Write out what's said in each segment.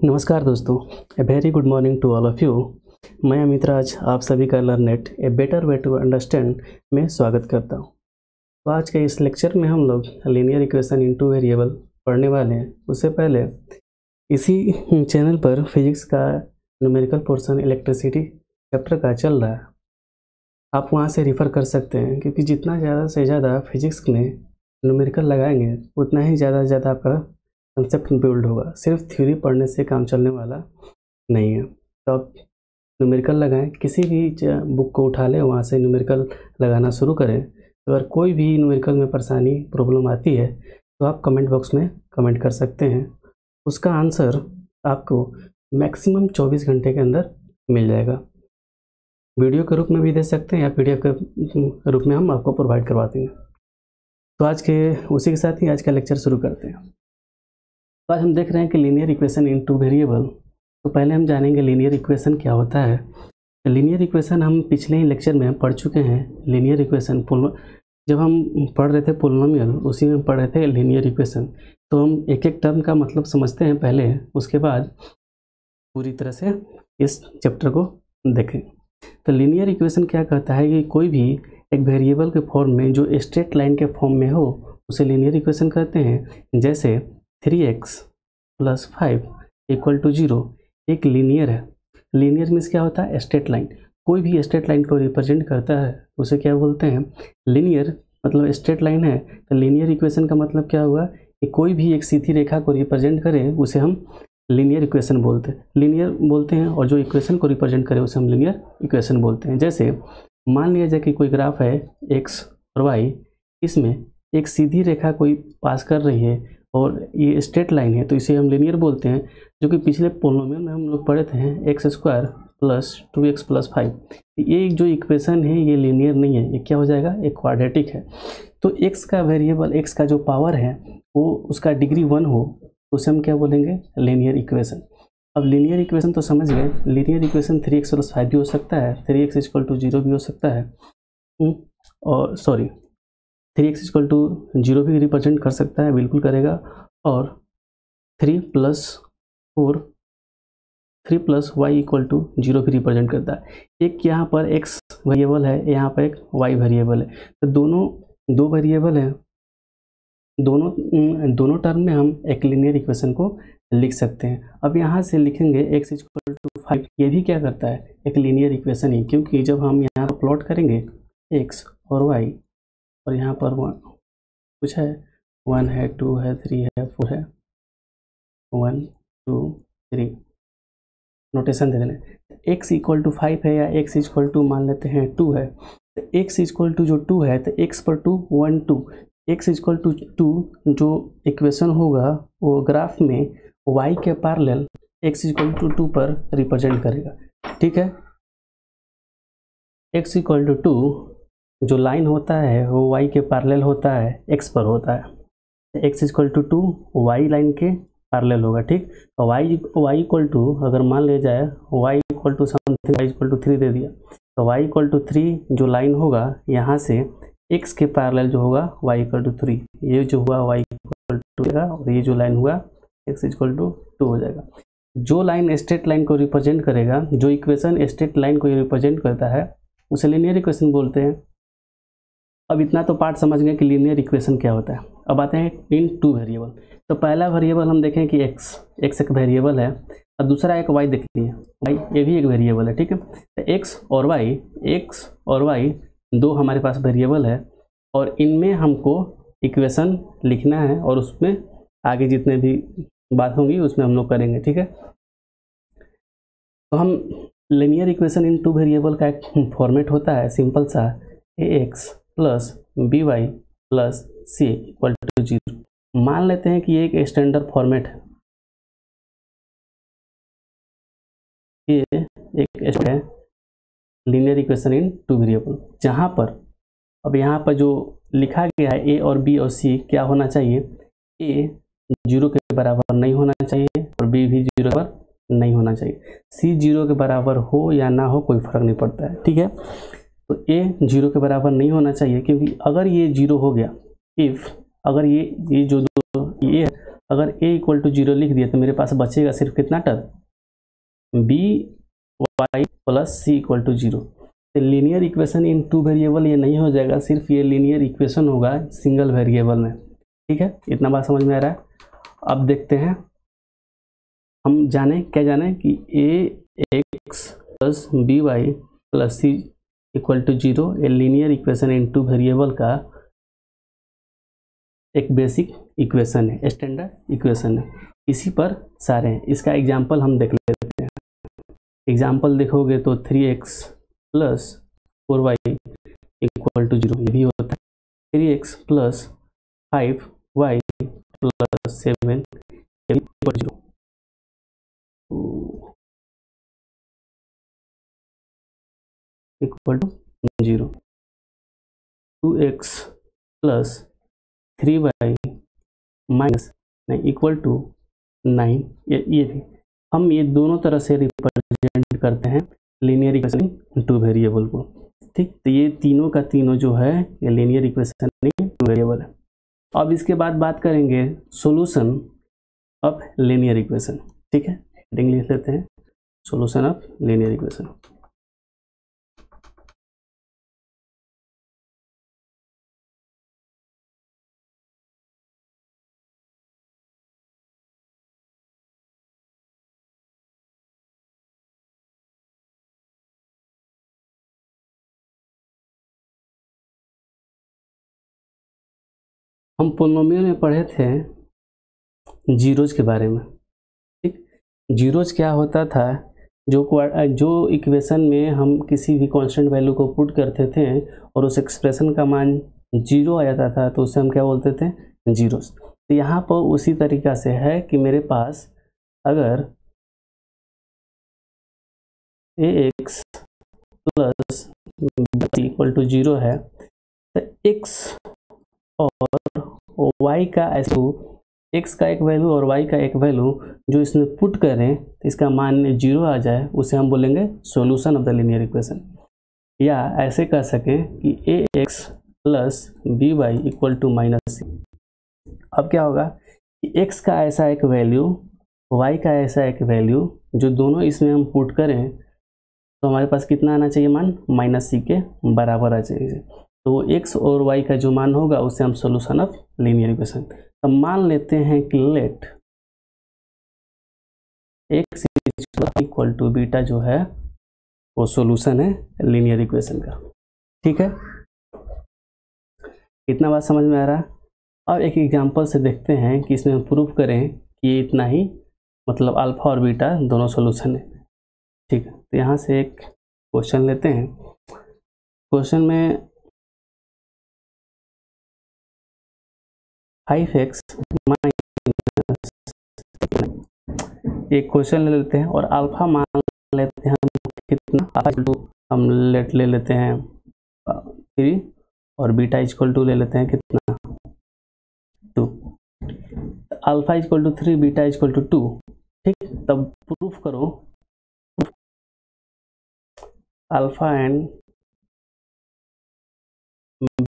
नमस्कार दोस्तों, a very good morning to all of you. मैं अमित राज आप सभी का Learnet a better way to understand में स्वागत करता हूं। तो आज के इस लेक्चर में हम लोग linear equation in two variable पढ़ने वाले हैं। उससे पहले इसी चैनल पर फिजिक्स का न्यूमेरिकल पोर्शन इलेक्ट्रिसिटी चैप्टर का चल रहा है, आप वहां से रिफ़र कर सकते हैं, क्योंकि जितना ज़्यादा से ज़्यादा फिजिक्स में न्यूमेरिकल लगाएंगे उतना ही ज़्यादा से ज़्यादा आपका कंसेप्ट बिल्ड होगा। सिर्फ थ्योरी पढ़ने से काम चलने वाला नहीं है। तो आप न्यूमेरिकल लगाएं, किसी भी बुक को उठा लें, वहाँ से न्यूमेरिकल लगाना शुरू करें। तो अगर कोई भी न्यूमेरिकल में परेशानी प्रॉब्लम आती है तो आप कमेंट बॉक्स में कमेंट कर सकते हैं, उसका आंसर आपको मैक्सिमम 24 घंटे के अंदर मिल जाएगा। वीडियो के रूप में भी दे सकते हैं या PDF के रूप में हम आपको प्रोवाइड करवा देंगे। तो आज के उसी के साथ ही आज का लेक्चर शुरू करते हैं। तो आज हम देख रहे हैं कि linear equation in two variable. तो पहले हम जानेंगे लीनियर इक्वेशन क्या होता है। लीनियर इक्वेशन हम पिछले ही लेक्चर में पढ़ चुके हैं। लीनियर इक्वेशन जब हम पढ़ रहे थे पोलिनोमियल, उसी में पढ़ रहे थे लीनियर इक्वेशन। तो हम एक एक टर्म का मतलब समझते हैं पहले, उसके बाद पूरी तरह से इस चैप्टर को देखें। तो लीनियर इक्वेशन क्या कहता है कि कोई भी एक वेरिएबल के फॉर्म में जो स्ट्रेट लाइन के फॉर्म में हो उसे लीनियर इक्वेशन कहते हैं। जैसे 3x + 5 = 0 एक लीनियर है। लीनियर मीन्स क्या होता है? Straight line. कोई भी स्ट्रेट लाइन को रिप्रेजेंट करता है उसे क्या बोलते हैं? लीनियर। मतलब स्ट्रेट लाइन है तो लीनियर इक्वेशन का मतलब क्या हुआ कि कोई भी एक सीधी रेखा को रिप्रेजेंट करे उसे हम लीनियर इक्वेशन लीनियर बोलते हैं, और जो इक्वेशन को रिप्रेजेंट करे उसे हम लीनियर इक्वेशन बोलते हैं। जैसे मान लिया जाए कि कोई ग्राफ है x और y, इसमें एक सीधी रेखा कोई पास कर रही है और ये स्ट्रेट लाइन है, तो इसे हम लीनियर बोलते हैं। जो कि पिछले पोलिनोमियल में हम लोग पढ़े थे x² + 2x + 5। ये जो इक्वेशन है ये लीनियर नहीं है, ये क्या हो जाएगा? एक क्वाड्रेटिक है। तो x का वेरिएबल, x का जो पावर है वो उसका डिग्री 1 हो तो उसे हम क्या बोलेंगे? Linear equation. अब लीनियर इक्वेशन तो समझ गए। लीनियर इक्वेशन 3x + 5 भी हो सकता है, 3x = 0 भी हो सकता है, और 3x = 0 भी रिप्रेजेंट कर सकता है, बिल्कुल करेगा। और 3 + y = 0 भी रिप्रेजेंट करता है। एक यहाँ पर x वेरिएबल है, यहाँ पर एक y वेरिएबल है, तो दोनों दो वेरिएबल हैं। दोनों टर्म में हम एक लीनियर इक्वेशन को लिख सकते हैं। अब यहाँ से लिखेंगे x = 5, ये भी क्या करता है? एक लीनियर इक्वेशन ही, क्योंकि जब हम यहाँ पर प्लॉट करेंगे x और y, और यहाँ पर कुछ है, 1 है, 2 है, 3 है, 4 है, 1 2 3 नोटेशन दे देना। x = 5 है या x = मान लेते हैं 2 है, तो x = जो 2 है तो x पर 2 1 2, x = 2 जो इक्वेशन होगा वो ग्राफ में y के पैरेलल x = 2 पर रिप्रेजेंट करेगा। ठीक है, x = 2 जो लाइन होता है वो y के पैरेलल होता है, x पर होता है। x = 2 y लाइन के पैरेलल होगा। ठीक, तो y = अगर मान लिया जाए y = समथिंग, y = 3 दे दिया, तो y = 3 जो लाइन होगा यहाँ से x के पैरेलल जो होगा y = 3, ये जो हुआ y = 2 होगा, और ये जो लाइन हुआ x = 2 हो जाएगा। जो लाइन स्ट्रेट लाइन को रिप्रेजेंट करेगा, जो इक्वेशन स्ट्रेट लाइन को रिप्रेजेंट करता है उसे लीनियर इक्वेशन बोलते हैं। अब इतना तो पार्ट समझ गए कि लीनियर इक्वेशन क्या होता है। अब आते हैं इन टू वेरिएबल। तो पहला वेरिएबल हम देखें कि x एक वेरिएबल है, और दूसरा एक y देख लिए, y ये भी एक वेरिएबल है। ठीक है, तो x और y दो हमारे पास वेरिएबल है, और इनमें हमको इक्वेशन लिखना है, और उसमें आगे जितने भी बात होंगी उसमें हम लोग करेंगे। ठीक है, तो हम linear equation in two variable का एक फॉर्मेट होता है सिंपल सा, ax + by + c = 0। मान लेते हैं कि ये एक स्टैंडर्ड फॉर्मेट है, ये एक है linear equation in two variable, जहाँ पर अब यहाँ पर जो लिखा गया है a और b और c क्या होना चाहिए? a 0 के बराबर नहीं होना चाहिए और b भी 0 के बराबर नहीं होना चाहिए। c 0 के बराबर हो या ना हो कोई फर्क नहीं पड़ता है। ठीक है, तो a 0 के बराबर नहीं होना चाहिए, क्योंकि अगर ये 0 हो गया, अगर ये जो ये अगर a इक्वल टू 0 लिख दिया तो मेरे पास बचेगा सिर्फ कितना term, B Y plus C equal to 0। Linear equation in two variable ये नहीं हो जाएगा, सिर्फ ये लीनियर इक्वेशन होगा सिंगल वेरिएबल में। ठीक है, इतना बात समझ में आ रहा है। अब देखते हैं, हम क्या जाने कि A x plus B Y plus C equal to 0 A linear equation in two variable का एक बेसिक इक्वेशन है, स्टैंडर्ड इक्वेशन है। इसी पर सारे हैं। इसका एग्जाम्पल हम देख लेते हैं। एग्जाम्पल देखोगे तो 3x plus 4y equal to 0 ये भी होता है। 3x plus 5y plus 7 equal to 0। Equal to 0। 2x plus 3y minus नहीं इक्वल टू 9। ये भी हम ये दोनों तरह से रिप्रेजेंट करते हैं लीनियर इक्वेशन टू वेरिएबल को। ठीक, तो ये तीनों का तीनों जो है ये लीनियर इक्वेशन टू वेरिएबल है। अब इसके बाद बात करेंगे सॉल्यूशन ऑफ लीनियर इक्वेशन। ठीक है, हेडिंग लिख लेते हैं, सॉल्यूशन ऑफ लीनियर इक्वेशन। हम पोलिनोमियल में पढ़े थे जीरोज के बारे में। ठीक, जीरोज क्या होता था, जो इक्वेशन में हम किसी भी कांस्टेंट वैल्यू को पुट करते थे और उस एक्सप्रेशन का मान 0 आ जाता था तो उसे हम क्या बोलते थे, जीरोज। तो यहाँ पर उसी तरीका से है कि मेरे पास अगर ए एक्स प्लस इक्वल टू 0 है तो एक्स और वाई का ऐसा एक्स का एक वैल्यू और वाई का एक वैल्यू जो इसमें पुट करें तो इसका मान 0 आ जाए, उसे हम बोलेंगे solution of the linear equation. या ऐसे कह सकें कि A x plus B y equal to minus C. अब क्या होगा कि एक्स का ऐसा एक वैल्यू, वाई का ऐसा एक वैल्यू जो दोनों इसमें हम पुट करें तो हमारे पास कितना आना चाहिए मान, माइनस सी के बराबर आ चाहिए। तो एक्स और वाई का जो मान होगा उससे हम सॉल्यूशन ऑफ लीनियर इक्वेशन। तो मान लेते हैं कि let X equal to beta जो है वो सॉल्यूशन है लीनियर इक्वेशन का। ठीक है, इतना बात समझ में आ रहा है। अब एक एग्जांपल से देखते हैं कि इसमें हम प्रूफ करें कि इतना ही मतलब अल्फा और बीटा दोनों सॉल्यूशन है। ठीक है, तो यहाँ से एक क्वेश्चन लेते हैं। क्वेश्चन में 5x माइनस एक क्वेश्चन ले लेते हैं और अल्फा मान लेते हैं हम कितना, हम ले लेते हैं 3 और बीटा इक्वल टू ले लेते हैं कितना 2। Alpha equal to 3 beta equal to 2। ठीक, तब प्रूफ करो अल्फा एंड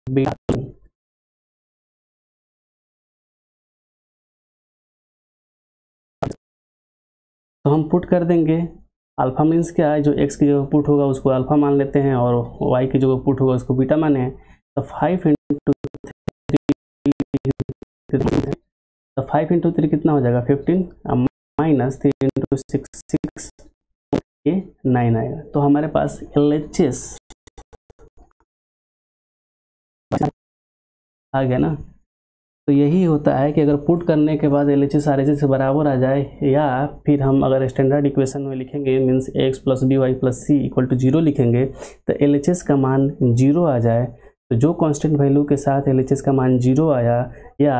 बीटा। तो हम पुट कर देंगे, अल्फा मीन्स क्या है, जो एक्स की जगह पुट होगा उसको अल्फा मान लेते हैं और वाई की जगह पुट होगा उसको बीटा माने हैं। तो 5 इंटू 3 कितना हो जाएगा 15 माइनस 3 इंटू 6 ये 9 आएगा। तो हमारे पास LHS आ गया ना। तो यही होता है कि अगर पुट करने के बाद LHS RHS से बराबर आ जाए, या फिर हम अगर स्टैंडर्ड इक्वेशन में लिखेंगे means X plus B Y plus C equal to 0 लिखेंगे तो LHS का मान 0 आ जाए। तो जो कांस्टेंट वैल्यू के साथ LHS का मान 0 आया या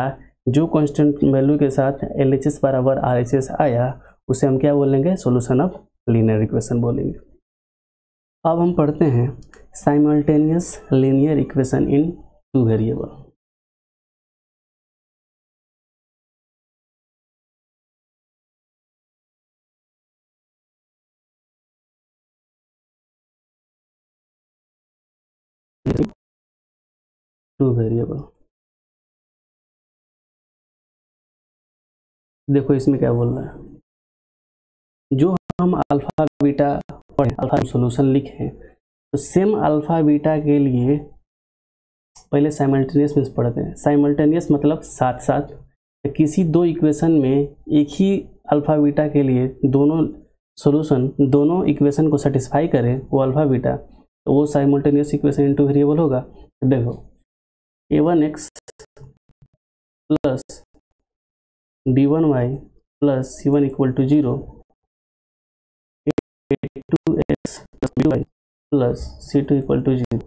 जो कांस्टेंट वैल्यू के साथ LHS बराबर RHS आया उसे हम क्या बोलेंगे, सॉल्यूशन ऑफ लीनियर इक्वेशन बोलेंगे। अब हम पढ़ते हैं simultaneous linear equation in two variable. Two variable देखो इसमें क्या बोल रहा है, जो हम अल्फा बीटा पढ़े, अल्फा सॉल्यूशन लिखे, तो सेम अल्फा बीटा के लिए पहले साइमल्टेनियस मीन्स पढ़ते हैं। साइमल्टेनियस मतलब साथ साथ, किसी दो इक्वेशन में एक ही अल्फा बीटा के लिए दोनों सॉल्यूशन दोनों इक्वेशन को सेटिस्फाई करे वो अल्फा बीटा, तो वो साइमल्टेनियस इक्वेशन इनटू वेरिएबल होगा। तो देखो a1x plus b1y plus c1 equal to 0, a2x plus b2y plus c2 equal to 0।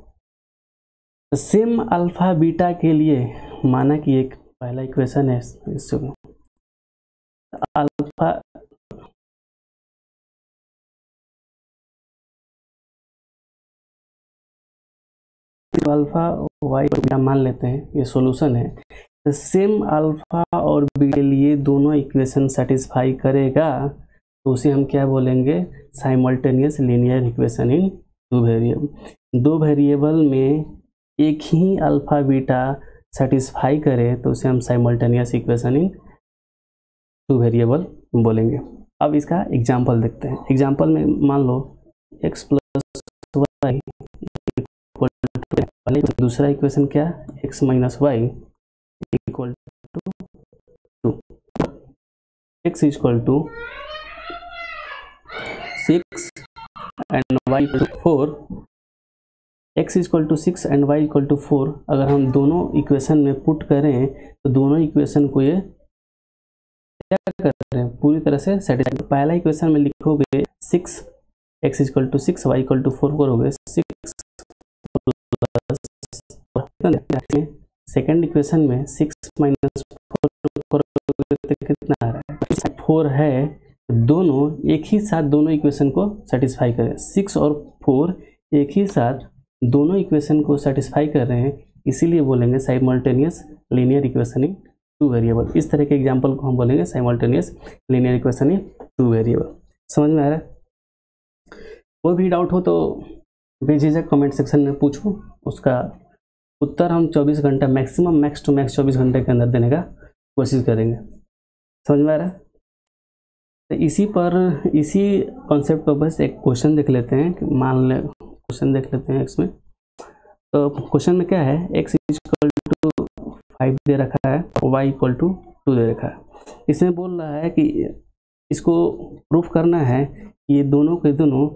Same alpha beta के लिए माना कि एक पहला इक्वेशन है, इसको अल्फा अल्फा वाई बीटा मान लेते हैं, ये सॉल्यूशन है। तो सेम अल्फा और बीटा के लिए दोनों इक्वेशन सेटिस्फाई करेगा, तो उसे हम क्या बोलेंगे, simultaneous linear equation in two variable. दो वेरिएबल में एक ही अल्फा बीटा सेटिस्फाई करे तो उसे हम simultaneous equation in two variable बोलेंगे। अब इसका एग्जांपल देखते हैं। एग्जांपल में मान लो x प्लस वाई, दूसरा इक्वेशन क्या, x minus Y equal to 2, x equal to 6 and y equal to 4, x equal to 6 and y equal to 4 अगर हम दोनों इक्वेशन में पुट करें तो दोनों इक्वेशन को ये क्या कर रहे हैं, पूरी तरह से सेटिस्फाई। पहला इक्वेशन में लिखोगे 6 x equal to 6 y equal to 4 करोगे 6 प्लस, सेकेंड इक्वेशन में 6 माइनस 4 करोगे तो कितना आ रहा है, 4 है। दोनों एक ही साथ दोनों इक्वेशन को सेटिस्फाई करें, 6 और 4 एक ही साथ दोनों इक्वेशन को सेटिस्फाई कर रहे हैं, इसीलिए बोलेंगे simultaneous linear equation in two variable. इस तरह के एग्जांपल को हम बोलेंगे simultaneous linear equation in two variable. समझ में आ रहा है? कोई भी डाउट हो तो बेझिझक कमेंट सेक्शन में पूछो, उसका उत्तर हम 24 घंटा मैक्सिमम, मैक्स टू मैक्स 24 घंटे के अंदर देने का कोशिश करेंगे। समझ में आ रहा है? तो इसी कॉन्सेप्ट पर बस एक क्वेश्चन देख लेते हैं। मान ले क्वेश्चन देख लेते हैं इसमें। तो क्वेश्चन में क्या है, x इक्वल टू 5 दे रखा है, y इक्वल टू 2 दे रखा है। इसमें बोल रहा है कि इसको प्रूफ करना है कि ये दोनों के दोनों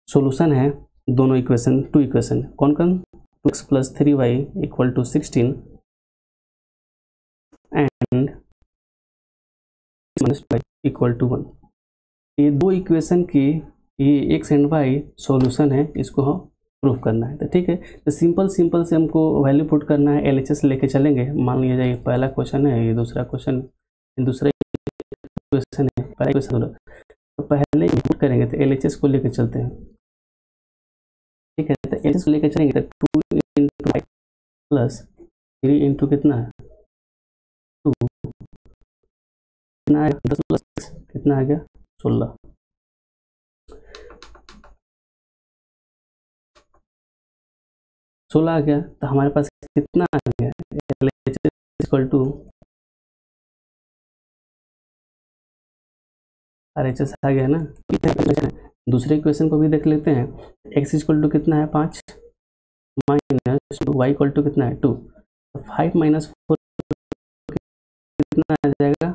सॉल्यूशन है, दोनों इक्वेशन, टू इक्वेशन कौन कौन, 2x plus 3y equal to 16 and minus 2y equal to 1। ये दो इक्वेशन की ये x एंड y सॉल्यूशन है, इसको हम प्रूफ करना है। तो ठीक है, तो सिंपल से हमको वैल्यू पुट करना है, LHS लेके चलेंगे। मान लिया जाए पहला क्वेश्चन है, ये दूसरा क्वेश्चन, दूसरा क्वेश्चन है, पहला क्वेश्चन, तो पहले पुट करेंगे तो LHS को लेके चलते हैं। ठीक है, तो LHS को लेके चलेंगे तो 2 इंटू वाई प्लस 3 इंटू कितना है 2, कितना है 10 प्लस कितना आ गया 16, 16 आ गया। तो हमारे पास कितना आ गया, LHS इक्वल टू RHS आ गया ना। दूसरे इक्वेशन को भी देख लेते हैं। x इक्वल टू कितना है 5 माइनस 2, y इक्वल टू कितना है 2, 5 माइनस 4 कितना आ जाएगा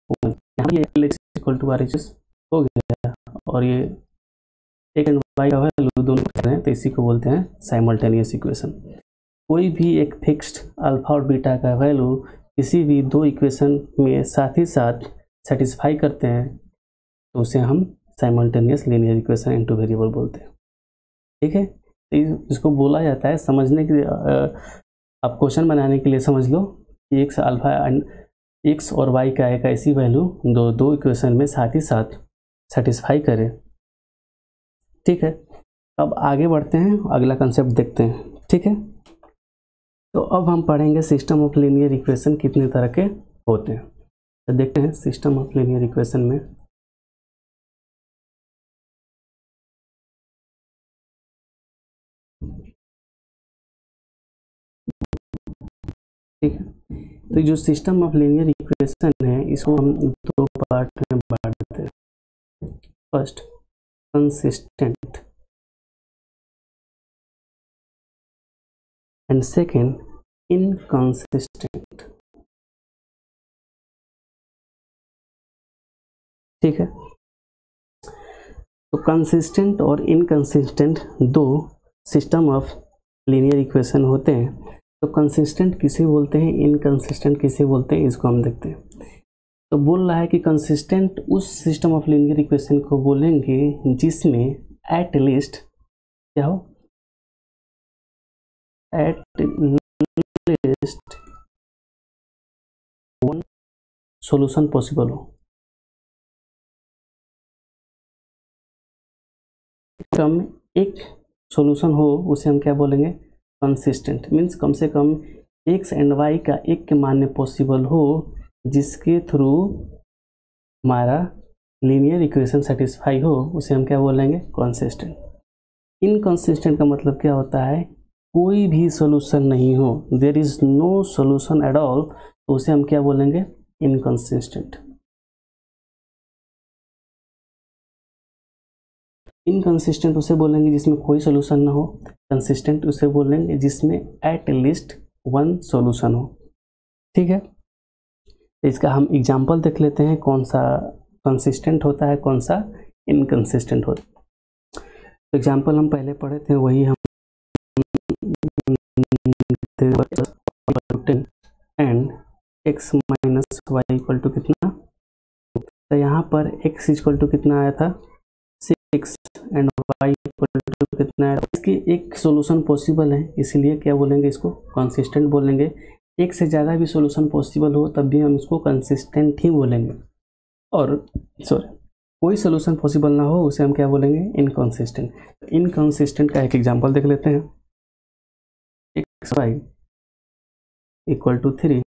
1। यहाँ ये LHS इक्वल टू RHS हो गया, और ये x एंड y का वैल्यू दोनों कर रहे हैं, तो इसी को बोलते हैं साइमल्टेनियस इक्वेशन। कोई भी एक फिक्स्ड अल्फा और बीटा का वैल्यू किसी भी दो इक्वेशन में साथ ही साथ सेटिस्फाई करते हैं, तो उसे हम simultaneous linear equation into variable बोलते हैं। ठीक है, तो इसको बोला जाता है, समझने के लिए आप क्वेश्चन बनाने के लिए समझ लो कि x अल्फा x और y का एक ऐसी वैल्यू दो इक्वेशन में साथ ही साथ सेटिस्फाई करे। ठीक है, अब आगे बढ़ते हैं, अगला कंसेप्ट देखते हैं। ठीक है, तो अब हम पढ़ेंगे सिस्टम ऑफ लीनियर इक्वेशन कितने तरह के होते हैं। तो देखते हैं सिस्टम ऑफ लीनियर इक्वेशन में ठीक है, तो जो सिस्टम ऑफ लीनियर इक्वेशन है इसको हम दो पार्ट में बांट देते हैं। First consistent and second inconsistent. ठीक है, तो कंसिस्टेंट और इनकंसिस्टेंट दो सिस्टम ऑफ लीनियर इक्वेशन होते हैं। तो कंसिस्टेंट किसे बोलते हैं, इनकंसिस्टेंट किसे बोलते हैं, इसको हम देखते हैं। तो बोल रहा है कि कंसिस्टेंट उस सिस्टम ऑफ लीनियर इक्वेशन को बोलेंगे जिसमें एट लीस्ट क्या हो, at least one solution possible हो। कम एक सॉल्यूशन हो उसे हम क्या बोलेंगे, कंसिस्टेंट। मीन्स कम से कम एक्स एंड वाई का एक के मानने पॉसिबल हो जिसके थ्रू हमारा लीनियर इक्वेशन सेटिस्फाई हो, उसे हम क्या बोलेंगे, कंसिस्टेंट। इनकंसिस्टेंट का मतलब क्या होता है, कोई भी सॉल्यूशन नहीं हो, there is no solution at all, तो उसे हम क्या बोलेंगे, इनकंसिस्टेंट। इनकंसिस्टेंट उसे बोलेंगे जिसमें कोई सॉल्यूशन ना हो, कंसिस्टेंट उसे बोलेंगे जिसमें एट लीस्ट वन सॉल्यूशन हो। ठीक है, तो इसका हम एग्जांपल देख लेते हैं, कौन सा कंसिस्टेंट होता है, कौन सा इनकंसिस्टेंट होता है। तो एग्जांपल हम पहले पढ़े थे वही हम and X minus Y equal to कितना, तो यहाँ पर x इक्वल टू कितना आया था 6 एंड y इक्वल टू कितना आया, इसकी एक सॉल्यूशन पॉसिबल है, इसलिए क्या बोलेंगे, इसको कंसिस्टेंट बोलेंगे। एक से ज़्यादा भी सॉल्यूशन पॉसिबल हो तब भी हम इसको कंसिस्टेंट ही बोलेंगे, और सॉरी कोई सॉल्यूशन पॉसिबल ना हो उसे हम क्या बोलेंगे, इनकंसिस्टेंट। इनकंसिस्टेंट का एक एग्जांपल देख लेते हैं, X Y equal to 3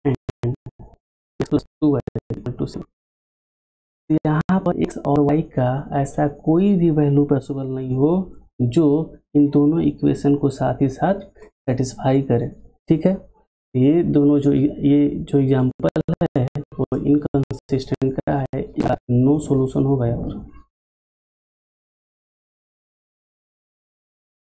and plus 2y equal to 6। यहाँ पर x और y का ऐसा कोई भी वैल्यू पॉसिबल नहीं हो जो इन दोनों इक्वेशन को साथ ही साथ सेटिस्फाई करे। ठीक है, ये दोनों जो एग्जांपल है वो इनकंसिस्टेंट का है, नो सॉल्यूशन हो गया।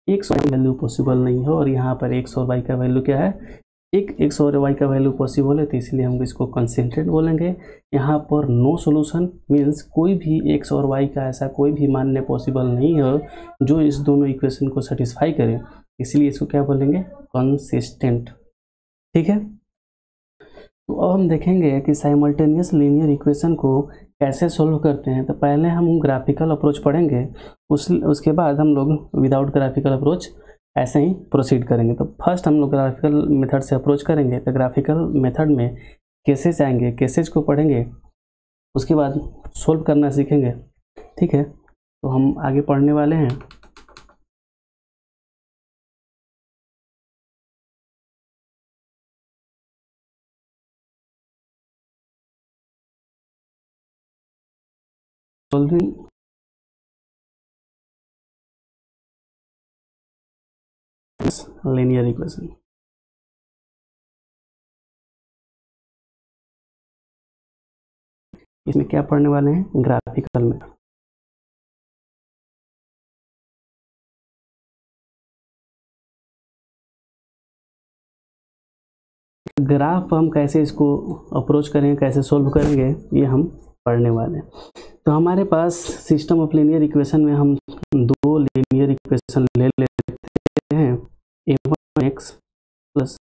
एक्स और वैल्यू पॉसिबल नहीं हो और यहाँ पर एक्स और वाई का वैल्यू क्या है, एक एक्स और वाई का वैल्यू पॉसिबल है, तो इसलिए हम इसको कंसिस्टेंट बोलेंगे। यहाँ पर नो सॉल्यूशन मीन्स कोई भी एक्स और वाई का ऐसा कोई भी मानने पॉसिबल नहीं है जो इस दोनों इक्वेशन को सेटिस्फाई करे, इसलिए इसको क्या बोलेंगे, कंसिस्टेंट। ठीक है, तो अब हम देखेंगे कि साइमल्टेनियस लीनियर इक्वेशन को कैसे सोल्व करते हैं। तो पहले हम ग्राफिकल अप्रोच पढ़ेंगे, उसके बाद हम लोग विदाउट ग्राफिकल अप्रोच ऐसे ही प्रोसीड करेंगे। तो फर्स्ट हम लोग ग्राफिकल मेथड से अप्रोच करेंगे। तो ग्राफिकल मेथड में केसेस आएंगे, केसेस को पढ़ेंगे, उसके बाद सोल्व करना सीखेंगे। ठीक है, तो हम आगे पढ़ने वाले हैं। Solving linear equation. इसमें क्या पढ़ने वाले हैं, ग्राफिकल में। ग्राफ हम कैसे इसको अप्रोच करेंगे, कैसे सोल्व करेंगे, ये हम पढ़ने वाले हैं। तो हमारे पास सिस्टम ऑफ लीनियर इक्वेशन में हम दो लीनियर इक्वेशन ले लेते हैं, a1x plus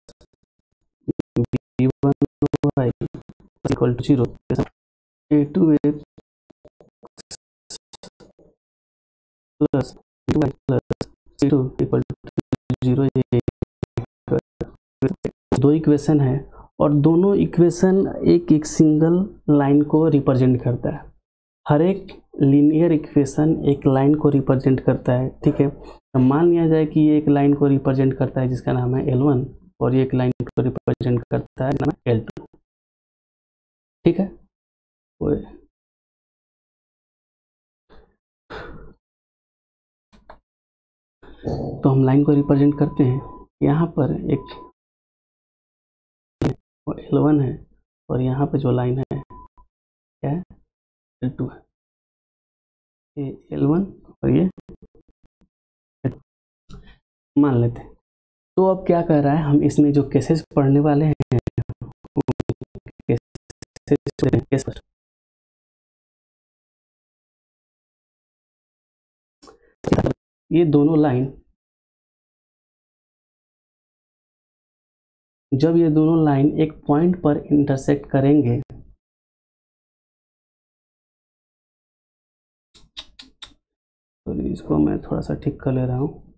b1y equal to 0, a2x plus b2y plus c2 equal to 0। दो इक्वेशन है और दोनों इक्वेशन एक एक सिंगल लाइन को रिप्रेजेंट करता है। हर एक लीनियर इक्वेशन एक लाइन को रिप्रेजेंट करता है। ठीक है, तो मान लिया जाए कि ये एक लाइन को रिप्रेजेंट करता है जिसका नाम है L1 और ये एक लाइन को रिप्रेजेंट करता है नाम है L2। ठीक है, तो हम लाइन को रिप्रेजेंट करते हैं। यहाँ पर एक वो L1 है, और यहाँ पे जो लाइन है क्या है, L2 है। ये L1 और ये L2 मान लेते हैं। तो अब क्या कर रहा है, हम इसमें जो केसेस पढ़ने वाले हैं, केसेस ये दोनों लाइन, जब ये दोनों लाइन एक पॉइंट पर इंटरसेक्ट करेंगे, तो इसको मैं थोड़ा सा ठीक कर ले रहा हूँ।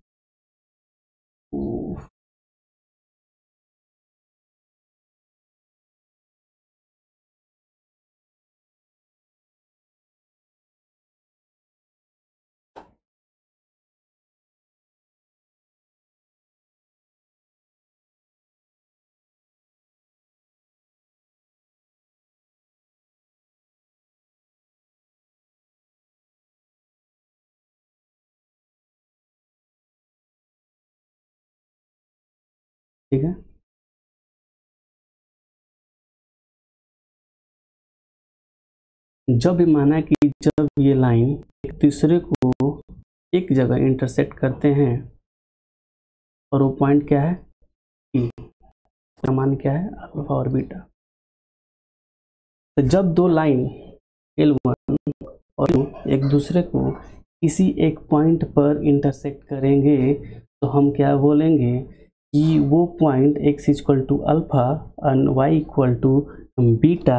ठीक है, जब भी माना कि जब ये लाइन एक दूसरे को एक जगह इंटरसेक्ट करते हैं, और वो पॉइंट क्या है, P, का मान क्या है, अल्फा और बीटा। तो जब दो लाइन L1 और L2 एक दूसरे को किसी एक पॉइंट पर इंटरसेक्ट करेंगे, तो हम क्या बोलेंगे कि वो point x equal to alpha and y equal to beta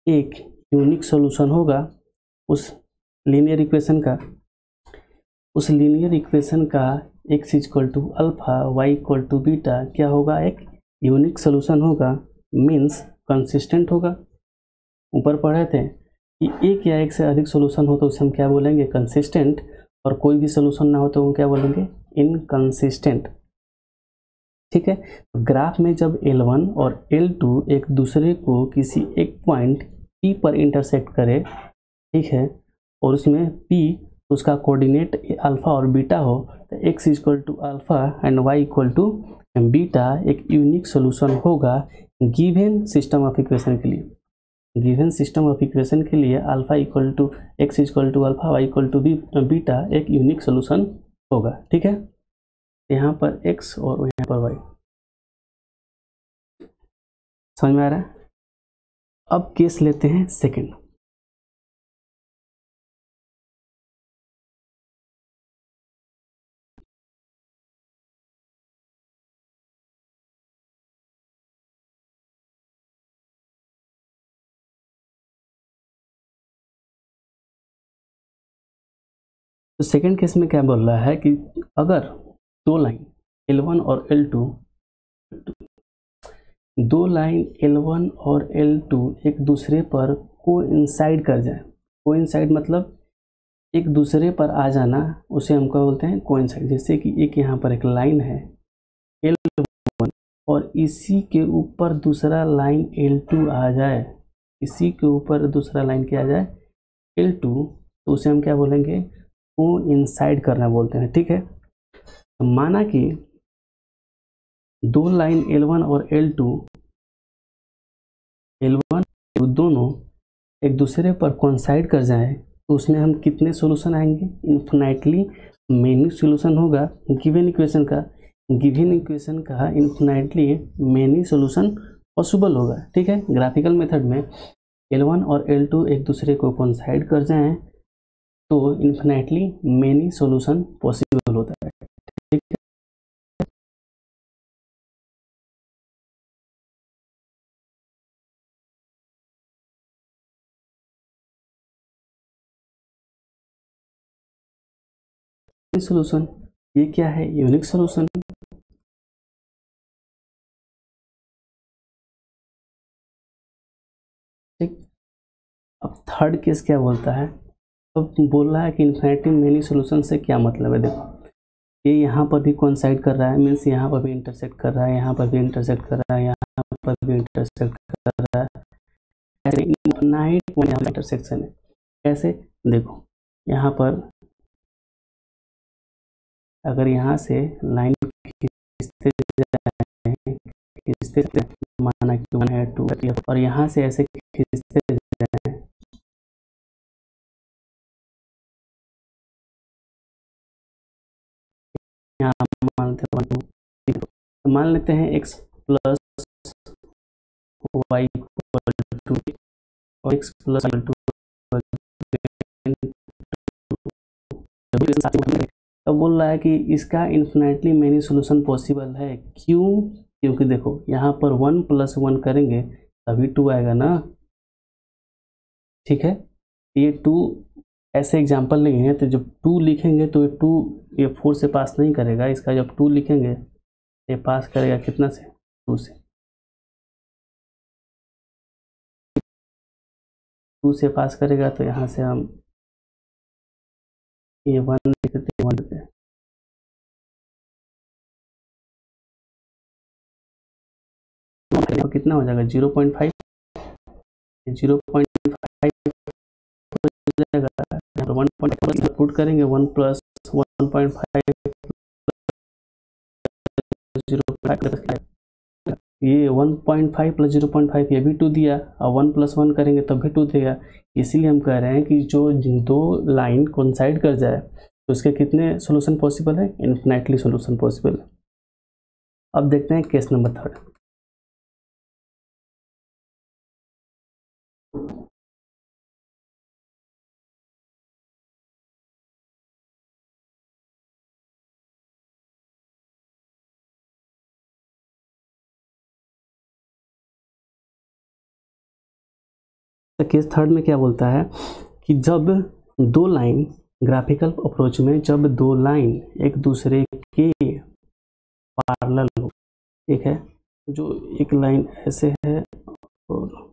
एक यूनिक सॉल्यूशन होगा उस लीनियर इक्वेशन का। उस लीनियर इक्वेशन का x equal to alpha y equal to beta क्या होगा, एक यूनिक सॉल्यूशन होगा, मीन्स कंसिस्टेंट होगा। ऊपर पढ़े थे कि एक या एक से अधिक सॉल्यूशन हो तो उसे हम क्या बोलेंगे, कंसिस्टेंट, और कोई भी सॉल्यूशन ना हो तो हम क्या बोलेंगे, इनकंसिस्टेंट। ठीक है, ग्राफ में जब L1 और L2 एक दूसरे को किसी एक पॉइंट P पर इंटरसेक्ट करे, ठीक है, और उसमें P उसका कोऑर्डिनेट अल्फा और बीटा हो, तो x equal to alpha and y equal to beta एक यूनिक सॉल्यूशन होगा गिवन सिस्टम ऑफ इक्वेशन के लिए। गिवन सिस्टम ऑफ इक्वेशन के लिए alpha equal to x equal to alpha y equal to beta एक unique solution होगा। ठीक है, यहाँ पर x और यहाँ पर y, समझ में आ रहा है। अब केस लेते हैं सेकंड। तो सेकंड केस में क्या बोल रहा है कि अगर दो लाइन L1 और L2, दो लाइन L1 और L2 एक दूसरे पर कोइंसाइड कर जाए। कोइंसाइड मतलब एक दूसरे पर आ जाना, उसे हम क्या बोलते हैं, कोइंसाइड। जैसे कि एक यहाँ पर एक लाइन है L1 और इसी के ऊपर दूसरा लाइन L2 आ जाए, इसी के ऊपर दूसरा लाइन क्या आ जाए, L2, तो उसे हम क्या बोलेंगे, कोइंसाइड करना बोलते हैं। ठीक है, तो माना कि दो लाइन L1 और L2 दोनों एक दूसरे पर कोइंसाइड कर जाए, तो उसमें हम कितने सॉल्यूशन आएंगे, इन्फिनाइटली मेनी सॉल्यूशन होगा गिवन इक्वेशन का। गिवन इक्वेशन का इन्फिनाइटली मेनी सॉल्यूशन पॉसिबल होगा। ठीक है, ग्राफिकल मेथड में L1 और L2 एक दूसरे को कोइंसाइड कर जाएं तो इन्फिनाइटली मेनी सॉल्यूशन पॉसिबल होता है। ठीक है, सॉल्यूशन ये क्या है, यूनिक सॉल्यूशन। ठीक, अब थर्ड केस क्या बोलता है, अब बोल रहा है कि इन्फिनिटी मेनी सॉल्यूशन से क्या मतलब है। देखो, ये यहाँ पर भी कोइंसाइड कर रहा है, मीन्स यहाँ पर भी इंटरसेक्ट कर रहा है, यहाँ पर भी इंटरसेक्ट कर रहा है, यहाँ पर भी इंटरसेक्ट कर रहा है, ऐसे इनफिनाइट इंटरसेक्शन है। कैसे, देखो यहाँ पर अगर यहाँ से लाइन खींचते जाएं, माना कि 1 है 2 है और यहाँ से ऐसे खींचते जाएं, यहाँ मान लेते हैं x plus y equal to और x प्लस टू, अब बोल रहा है कि इसका इन्फिनेटली मेनी सोल्यूशन पॉसिबल है। क्यों? क्योंकि देखो यहाँ पर 1 + 1 करेंगे तभी 2 आएगा ना, ठीक है। ये 2 ऐसे एग्जाम्पल नहीं है, तो जब 2 लिखेंगे तो ये 2 ये 4 से पास नहीं करेगा, इसका जब 2 लिखेंगे ये पास करेगा कितना से? 2 से। 2 से पास करेगा तो यहाँ से हम ये 1 लिख देते हैं, 1 लिखते हैं। तो कितना हो जाएगा? 0.5, 0.5 हो जाएगा। 1.5 पुट करेंगे 1 + 1.5 0.5, ये 1.5 + 0.5 ये भी 2 दिया और 1 + 1 करेंगे तब भी 2 देगा। इसीलिए हम कह रहे हैं कि जो दो लाइन कोइंसाइड कर जाए तो उसके कितने सॉल्यूशन पॉसिबल है? इन्फिनेटली सॉल्यूशन पॉसिबल है। अब देखते हैं केस नंबर 3। तो केस 3 में क्या बोलता है कि जब दो लाइन ग्राफिकल अप्रोच में जब दो लाइन एक दूसरे के पैरेलल हो, ठीक है, जो एक लाइन ऐसे है और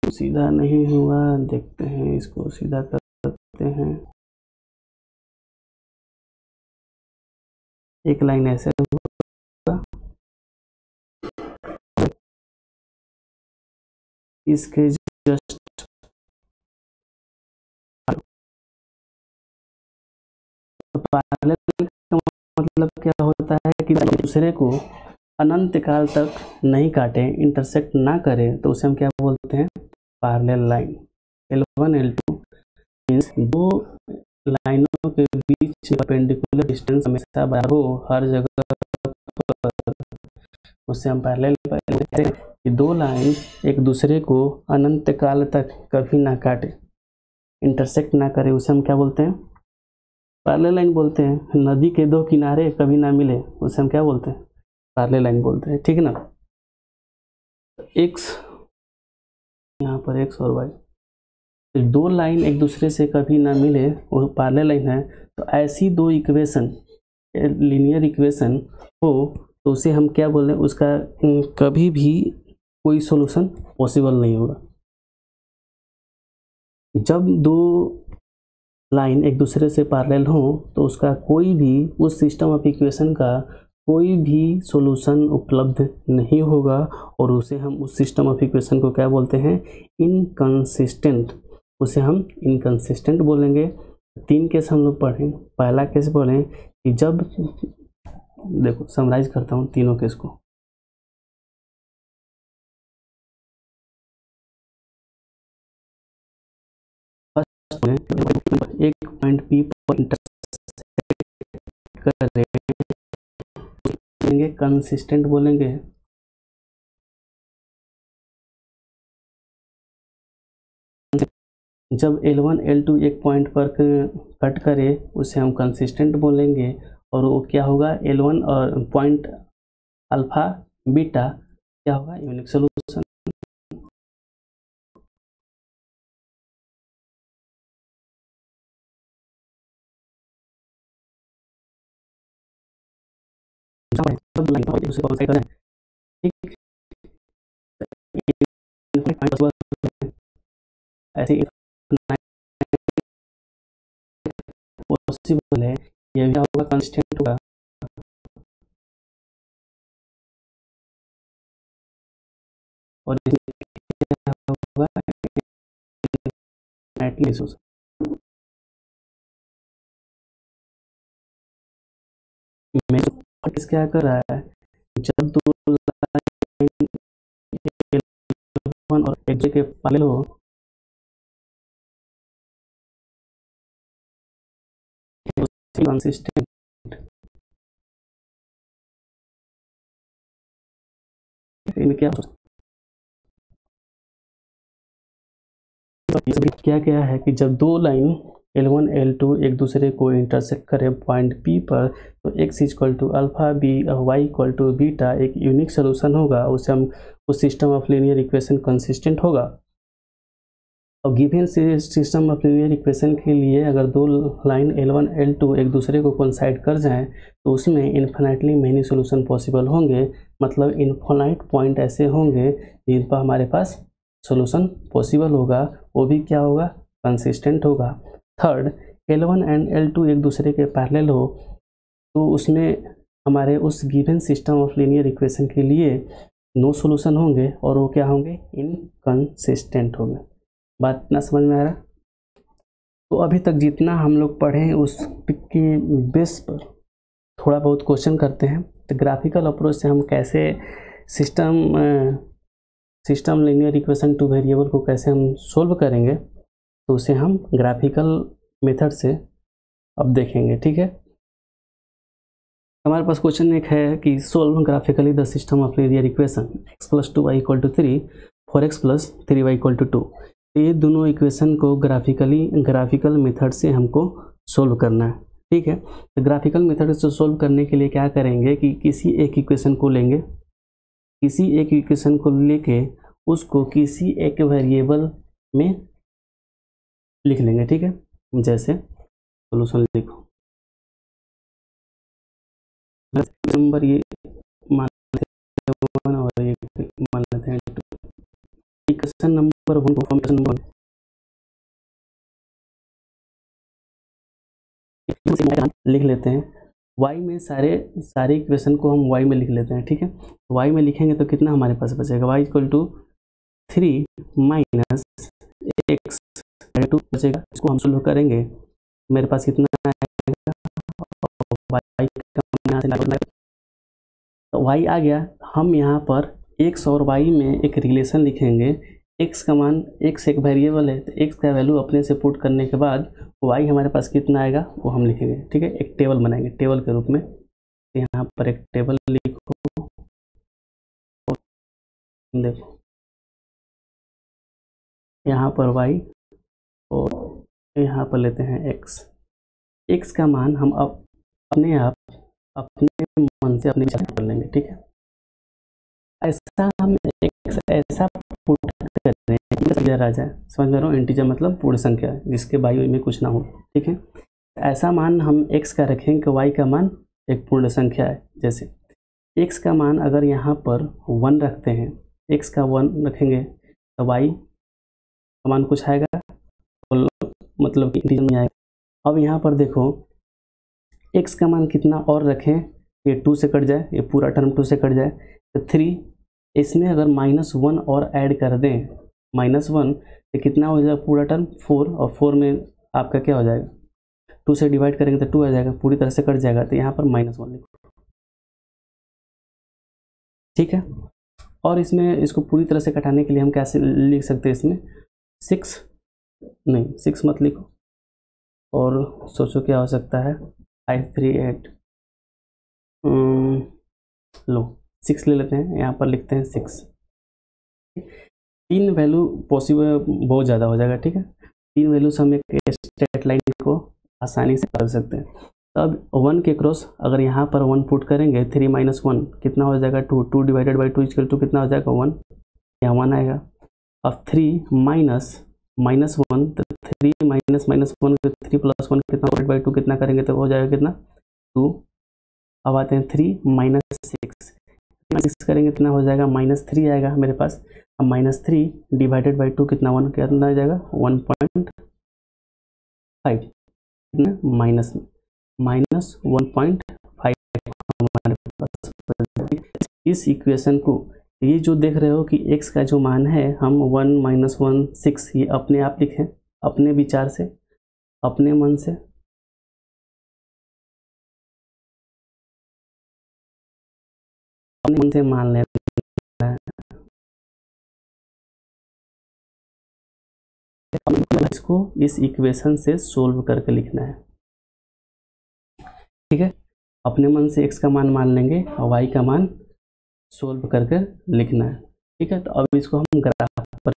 सीधा नहीं हुआ, देखते हैं इसको सीधा करते हैं। एक लाइन ऐसे होगा, इसके जस्ट पैरेलल का मतलब क्या होता है कि दूसरे को अनंत काल तक नहीं काटे, इंटरसेक्ट ना करे, तो उसे हम क्या बोलते हैं? Parallel line. L1 L2 means दो लाइनों के बीच परपेंडिकुलर डिस्टेंस हमेशा बराबर हो हर जगह पर, उससे हम पैरेलल कहते हैं कि दो लाइन एक दूसरे को अनंत काल तक कभी ना काटे, इंटरसेक्ट ना करे, उसे हम क्या बोलते हैं? पैरेलल लाइन बोलते हैं। नदी के दो किनारे कभी ना मिले, उसे हम क्या बोलते हैं? पैरेलल लाइन बोलते हैं, ठीक है ना। x यहाँ पर x और y, तो दो लाइन एक दूसरे से कभी ना मिले वो पैरेलल लाइन है। तो ऐसी दो इक्वेशन लीनियर इक्वेशन हो तो उसे हम क्या बोल रहे हैं? उसका कभी भी कोई सॉल्यूशन पॉसिबल नहीं होगा। जब दो लाइन एक दूसरे से पैरेलल हो तो उसका कोई भी उस सिस्टम ऑफ इक्वेशन का कोई भी सॉल्यूशन उपलब्ध नहीं होगा और उसे हम उस सिस्टम ऑफ इक्वेशन को क्या बोलते हैं? इनकंसिस्टेंट। उसे हम इनकंसिस्टेंट बोलेंगे। 3 केस हम लोग पढ़ें। पहला केस बोलें कि जब, देखो समराइज करता हूँ तीनों केस को। एक पॉइंट P पर इंटरसेक्ट करेंगे, कंसिस्टेंट बोलेंगे। जब L1 L2 एक पॉइंट पर कट करे उसे हम कंसिस्टेंट बोलेंगे और वो क्या होगा? L1 और पॉइंट अल्फा बीटा क्या होगा? Unique solution. ऐसे पॉसिबल है, ये भी होगा कंस्टेंट होगा और होगा एटलीस्ट। मैं क्या कर रहा है, जब दो L1 और Xj के पैरेलल हो कंसिस्टेंट इनमें क्या क्या क्या है कि जब दो लाइन L1 L2 एक दूसरे को इंटरसेक्ट करें पॉइंट P पर, तो x equal to alpha b और y इक्वल टू बीटा एक यूनिक सोल्यूशन होगा, उसे हम उस system of linear equation consistent होगा। और given system of linear equation के लिए अगर दो लाइन L1 L2 एक दूसरे को कोइंसाइड कर जाएं तो उसमें इन्फिनिटली मेनी सोल्यूशन पॉसिबल होंगे, मतलब इन्फिनाइट पॉइंट ऐसे होंगे जिन पर हमारे पास सोल्यूशन पॉसिबल होगा, वो भी क्या होगा, कंसिस्टेंट होगा। थर्ड, L1 एंड L2 एक दूसरे के पैरेलल हो तो उसमें हमारे उस given system of linear equation के लिए नो सोल्यूशन होंगे और वो क्या होंगे, इनकंसिस्टेंट होंगे। बात इतना समझ में आ रहा? तो अभी तक जितना हम लोग पढ़े हैं उसके बेस पर थोड़ा बहुत क्वेश्चन करते हैं। तो ग्राफिकल अप्रोच से हम कैसे system linear equation two variable को कैसे हम सोल्व करेंगे, तो उसे हम ग्राफिकल मेथड से अब देखेंगे। ठीक है, हमारे पास क्वेश्चन एक है कि solve graphically the system of linear equation x + 2y = 3 for x + 3y = 2। ये दोनों इक्वेशन को ग्राफिकल मेथड से हमको सोल्व करना है। ठीक है, तो ग्राफिकल मेथड से सोल्व करने के लिए क्या करेंगे कि किसी एक इक्वेशन को लेंगे, किसी एक इक्वेशन को लेके उसको किसी एक वेरिएबल में लिख लेंगे। ठीक है, जैसे सोल्यूशन लिखो, नंबर ये मान लेते हैं 1 और ये मान लेते हैं 2। इक्वेशन नंबर 1 को फॉर्मेशन नंबर लिख लेते हैं। y में सारे इक्वेशन को हम y में लिख लेते हैं। ठीक है, y में लिखेंगे तो कितना हमारे पास बचेगा, y = 3 - x 2 बचेगा। इसको हम सोल्व करेंगे, मेरे पास कितना आएगा, y का तो y आ गया। हम यहाँ पर x और y में एक रिलेशन लिखेंगे। x का मान, x एक वेरिएबल है तो x का वैल्यू अपने से पुट करने के बाद y हमारे पास कितना आएगा वो हम लिखेंगे। ठीक है, एक टेबल बनाएंगे टेबल के रूप में। यहाँ पर एक टेबल लिखो, देखो यहाँ पर y और यहाँ पर लेते हैं x का मान हम अब अपने मन से अपने विचार कर लेंगे। ठीक है, ऐसा हम x ऐसा पुट कर रहे हैं कि इंटीजर आ जाए, समझ में रहा हूँ, इंटीजर मतलब पूर्ण संख्या जिसके बाई में कुछ ना हो। ठीक है, ऐसा मान हम x का रखेंगे कि y का मान एक पूर्ण संख्या है। जैसे x का मान अगर यहाँ पर 1 रखते हैं, x का 1 रखेंगे तो y का मान कुछ आएगा, मतलब कि इंटीजर नहीं आएगा। अब यहाँ पर देखो x का मान कितना और रखें, ये 2 से कट जाए, ये पूरा टर्म 2 से कट जाए तो 3, इसमें अगर -1 और ऐड कर दें, -1 तो कितना हो जाएगा पूरा टर्म 4, और 4 में आपका क्या हो जाएगा, 2 से डिवाइड करेंगे तो 2 आ जाएगा, पूरी तरह से कट जाएगा, तो यहाँ पर -1 लिखो। ठीक है, और इसमें इसको पूरी तरह से कटाने के लिए हम कैसे लिख सकते हैं, इसमें 6 मत लिखो, और सोचो क्या हो सकता है, 5 3 8 लो 6 ले लेते हैं, यहाँ पर लिखते हैं 6। 3 वैल्यू पॉसिबल बहुत ज़्यादा हो जाएगा। ठीक है, 3 वैल्यू से हम एक स्ट्रेट लाइन को आसानी से कर सकते हैं। तो अब 1 के क्रॉस अगर यहाँ पर 1 पुट करेंगे, 3 - 1 कितना हो जाएगा, 2 2 डिवाइडेड बाई 2 = 2 कितना हो जाएगा, 1, यहाँ 1 आएगा। अब 3 -1 तो 3 - -1 3 + 1 कितना, डिवाइड बाई 2 कितना करेंगे तो हो जाएगा कितना, 2। अब आते हैं 3 - 6 करेंगे कितना हो जाएगा, -3 आएगा मेरे पास। अब -3 डिवाइडेड बाई 2 कितना, 1 कितना आ जाएगा, 1.5 कितना, -1.5 हमारे पास। इस इक्वेशन को, ये जो देख रहे हो कि x का जो मान है हम 1 - 1 6, ये अपने आप लिखें, अपने विचार से, अपने मन से, अपने मन से मान लेना है। इसको इस इक्वेशन से सोल्व करके लिखना है। ठीक है, अपने मन से x का मान मान लेंगे और y का मान सोल्व करके लिखना है। ठीक है, तो अब इसको हम ग्राफ पर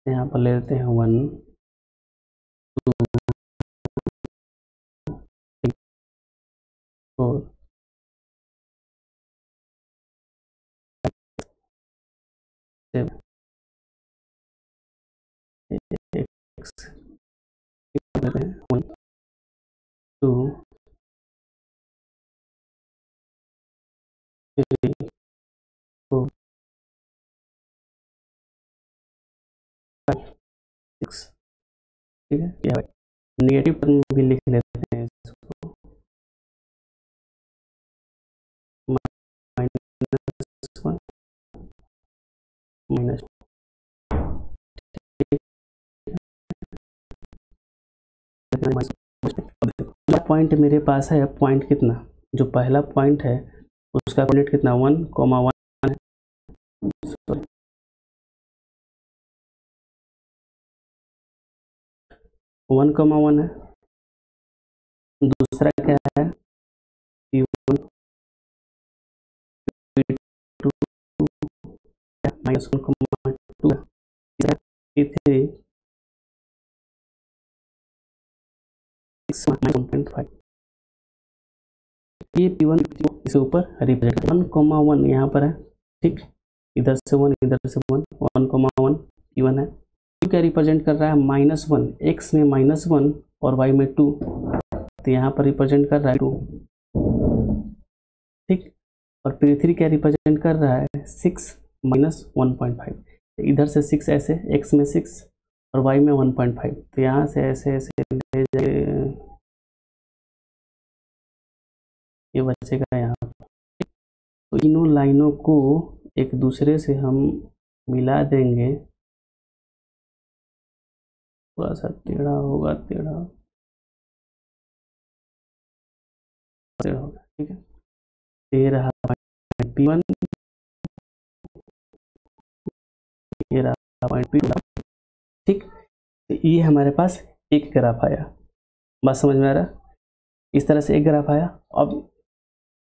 यहाँ पर ले लेते हैं 1 2 3 4 7 x लेते हैं 1 2 3 4 5 6। ठीक है, या नेगेटिव टर्म भी लिख लेते हैं इसको, -1 माइनस। पॉइंट मेरे पास है, पॉइंट कितना, जो पहला पॉइंट है उसका कोऑर्डिनेट कितना 1,1 है, 1,1 है। दूसरा क्या है P1 P2 -1,2 है, P3 6,1.5। ये P1 इसके ऊपर रिप्रेजेंट 1,1 यहाँ पर है। ठीक, इधर से 1 इधर से 1, 1,1 P1 है। क्या रिप्रेजेंट कर रहा है -1, x में -1 और y में 2, तो यहाँ पर रिप्रेजेंट कर रहा है 2। ठीक, और P3 क्या रिप्रेजेंट कर रहा है 6 -1.5, इधर से 6 ऐसे, x में 6 और y में 1.5, तो यहाँ से ऐसे ऐसे ले जाए, ये बचेगा यहाँ पर। तो इन लाइनों को एक दूसरे से हम मिला देंगे, थोड़ा सा टेढ़ा होगा, टेढ़ा होगा। ठीक है, ये रहा पॉइंट P1, ये रहा पॉइंट P2। ठीक, तो ये हमारे पास एक ग्राफ आया, बात समझ में आ रहा है। इस तरह से एक ग्राफ आया, अब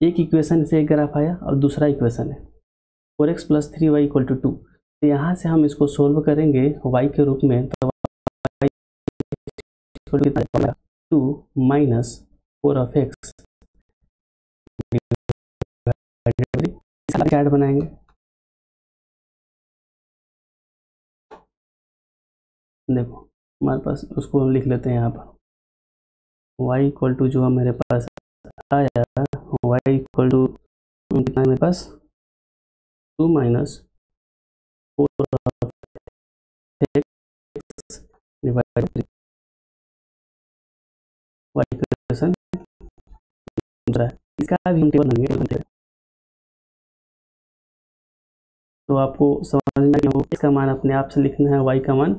एक इक्वेशन से एक ग्राफ आया और दूसरा इक्वेशन है 4x + 3y = 2। तो यहाँ से हम इसको सोल्व करेंगे y के रूप में, तो y 2 - 4x चार्ट बनाएंगे। देखो हमारे पास, उसको हम लिख लेते हैं यहाँ पर y = जो मेरे पास आया, y = कितना मेरे पास 2 - 4x डिवाइड y इक्वेशन दूसरा है, इसका भी हम टेबल बनाएंगे। तो आपको समझ में आया, इसका मान अपने आप से लिखना है, y का मान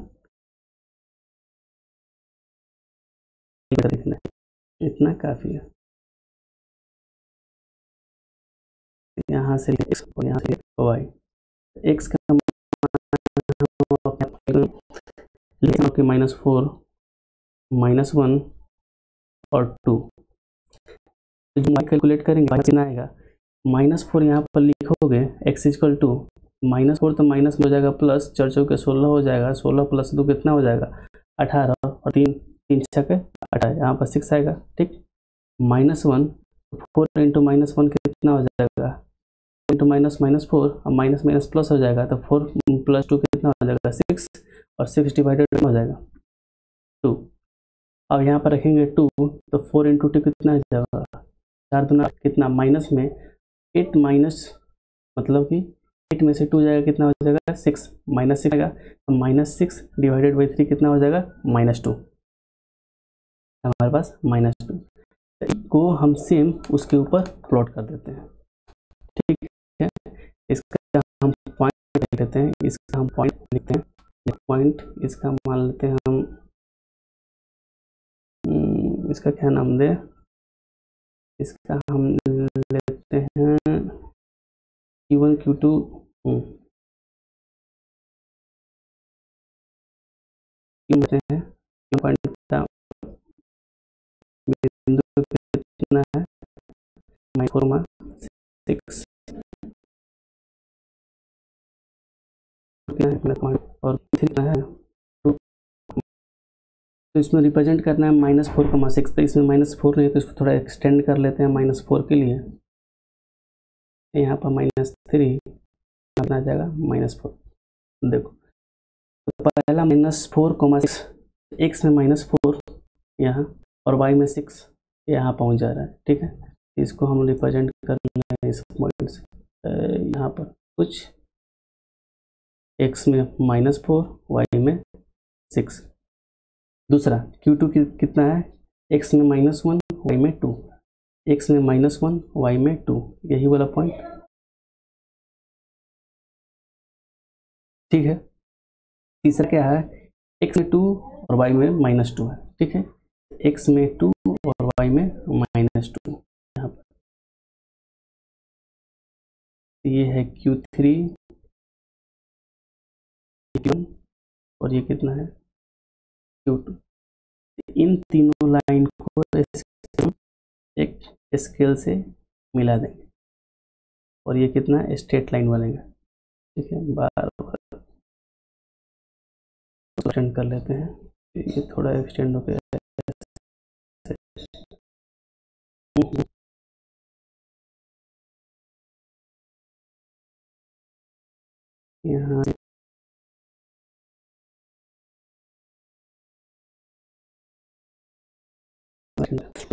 लिखना है, इतना काफी है। यहाँ से x और यहाँ से y, x का मान लिखना कि -4 -1 और 2, तो जो कैलकुलेट करेंगे कितना आएगा, -4 यहाँ पर लिखोगे, x = -4 तो माइनस में हो जाएगा, प्लस 4 चौके 16 हो जाएगा, 16 + 2 कितना हो जाएगा 18, और 3 3 छक्के 18, यहाँ पर 6 आएगा। ठीक, -1 4 × -1 कितना हो जाएगा, × -4 और माइनस माइनस प्लस हो जाएगा, तो 4 + 2 कितना हो जाएगा 6, और 6 डिवाइडेड हो जाएगा 2। अब यहाँ पर रखेंगे 2, तो 4 × 2 कितना हो जाएगा, 4 दूना कितना, माइनस में 8 माइनस, मतलब कि 8 में से 2 जाएगा, कितना हो जाएगा 6, -6 आएगा, तो -6 डिवाइडेड बाई 3 कितना हो जाएगा -2, हमारे पास -2। को हम सेम उसके ऊपर प्लॉट कर देते हैं। ठीक है, इसका हम पॉइंट लिख लेते हैं, इसका हम पॉइंट लिखते हैं, पॉइंट इसका मान लेते हैं हम, इसका क्या नाम दे, इसका हम लेते हैं Q1 Q2 क्यों कहते हैं पॉइंट बिंदु कितना है -4,6 और 3 है, तो इसमें रिप्रेजेंट करना है -4,6। तो इसमें -4 नहीं है तो इसको थोड़ा एक्सटेंड कर लेते हैं -4 के लिए। यहाँ पर -3 आ जाएगा -4। देखो तो पहला -4,6 x में -4 यहाँ और y में 6 यहाँ पहुँच जा रहा है। ठीक है, इसको हम रिप्रेजेंट कर लें इस पॉइंट से। यहाँ पर कुछ x में -4 y में 6। दूसरा Q2 कितना है, x में -1 y में 2, x में -1 y में 2, यही वाला पॉइंट। ठीक है, तीसरा क्या है, x में 2 और y में -2 है। ठीक है, x में 2 और y में -2 यहाँ पर। ये है Q3 और ये कितना है Q2। इन तीनों लाइन को एक स्केल से मिला देंगे और ये कितना स्ट्रेट लाइन बनेगा। ठीक है, बार बार एक्सटेंड कर लेते हैं, ये थोड़ा एक्सटेंड हो गया है। यहाँ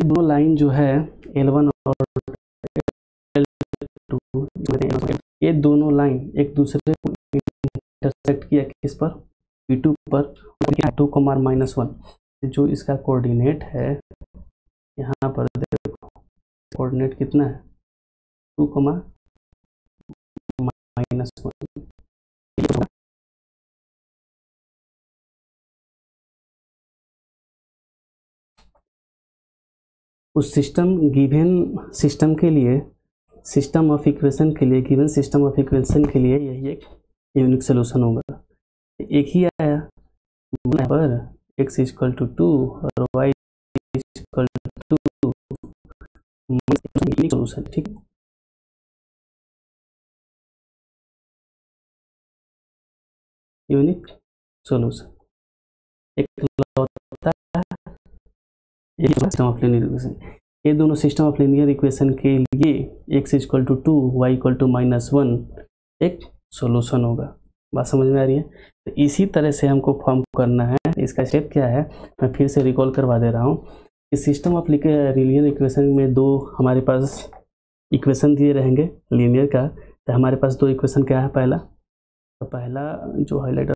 दो लाइन जो है L1 और L2, ये दोनों लाइन एक दूसरे को इंटरसेक्ट किया किस पर, P2 पर, 2,-1। जो इसका कोऑर्डिनेट है यहाँ पर देखो, कोऑर्डिनेट कितना है 2,-1। उस गिवन सिस्टम के लिए, सिस्टम ऑफ इक्वेशन के लिए, गिवन सिस्टम ऑफ इक्वेशन के लिए यही एक यूनिक सोल्यूशन होगा। एक ही आया पर x = 2 और y = 2 यूनिक सोल्यूशन। ठीक है, यूनिक सोल्यूशन एक लौता सिस्टम ऑफ लीनियर इक्वेशन। ये दोनों सिस्टम ऑफ लीनियर इक्वेशन के लिए x = 2 y = -1 एक सॉल्यूशन होगा। बात समझ में आ रही है। तो इसी तरह से हमको फॉर्म करना है। इसका स्टेप क्या है, मैं फिर से रिकॉल करवा दे रहा हूँ। इस सिस्टम ऑफ लीनियर इक्वेशन में दो हमारे पास इक्वेशन दिए रहेंगे लीनियर का। तो हमारे पास दो इक्वेशन क्या है, पहला जो हाईलाइटर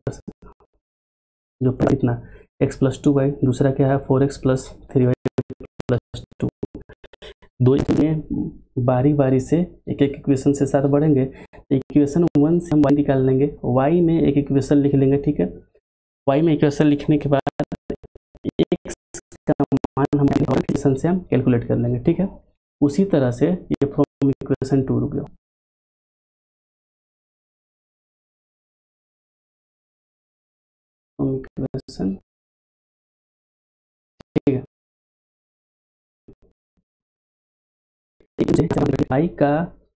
जो कितना x + 2y, दूसरा क्या है 4x + 3y + 2। दो में बारी बारी से एक एक इक्वेशन से साथ बढ़ेंगे। इक्वेशन 1 से हम y निकाल लेंगे, y में एक इक्वेशन लिख लेंगे। ठीक है, y में इक्वेशन लिखने के बाद x का मान हम इक्वेशन से हम कैलकुलेट कर लेंगे। ठीक है, उसी तरह से ये फ्रॉम इक्वेशन 2 रुक जाओ, इक्वेशन। ठीक है, y का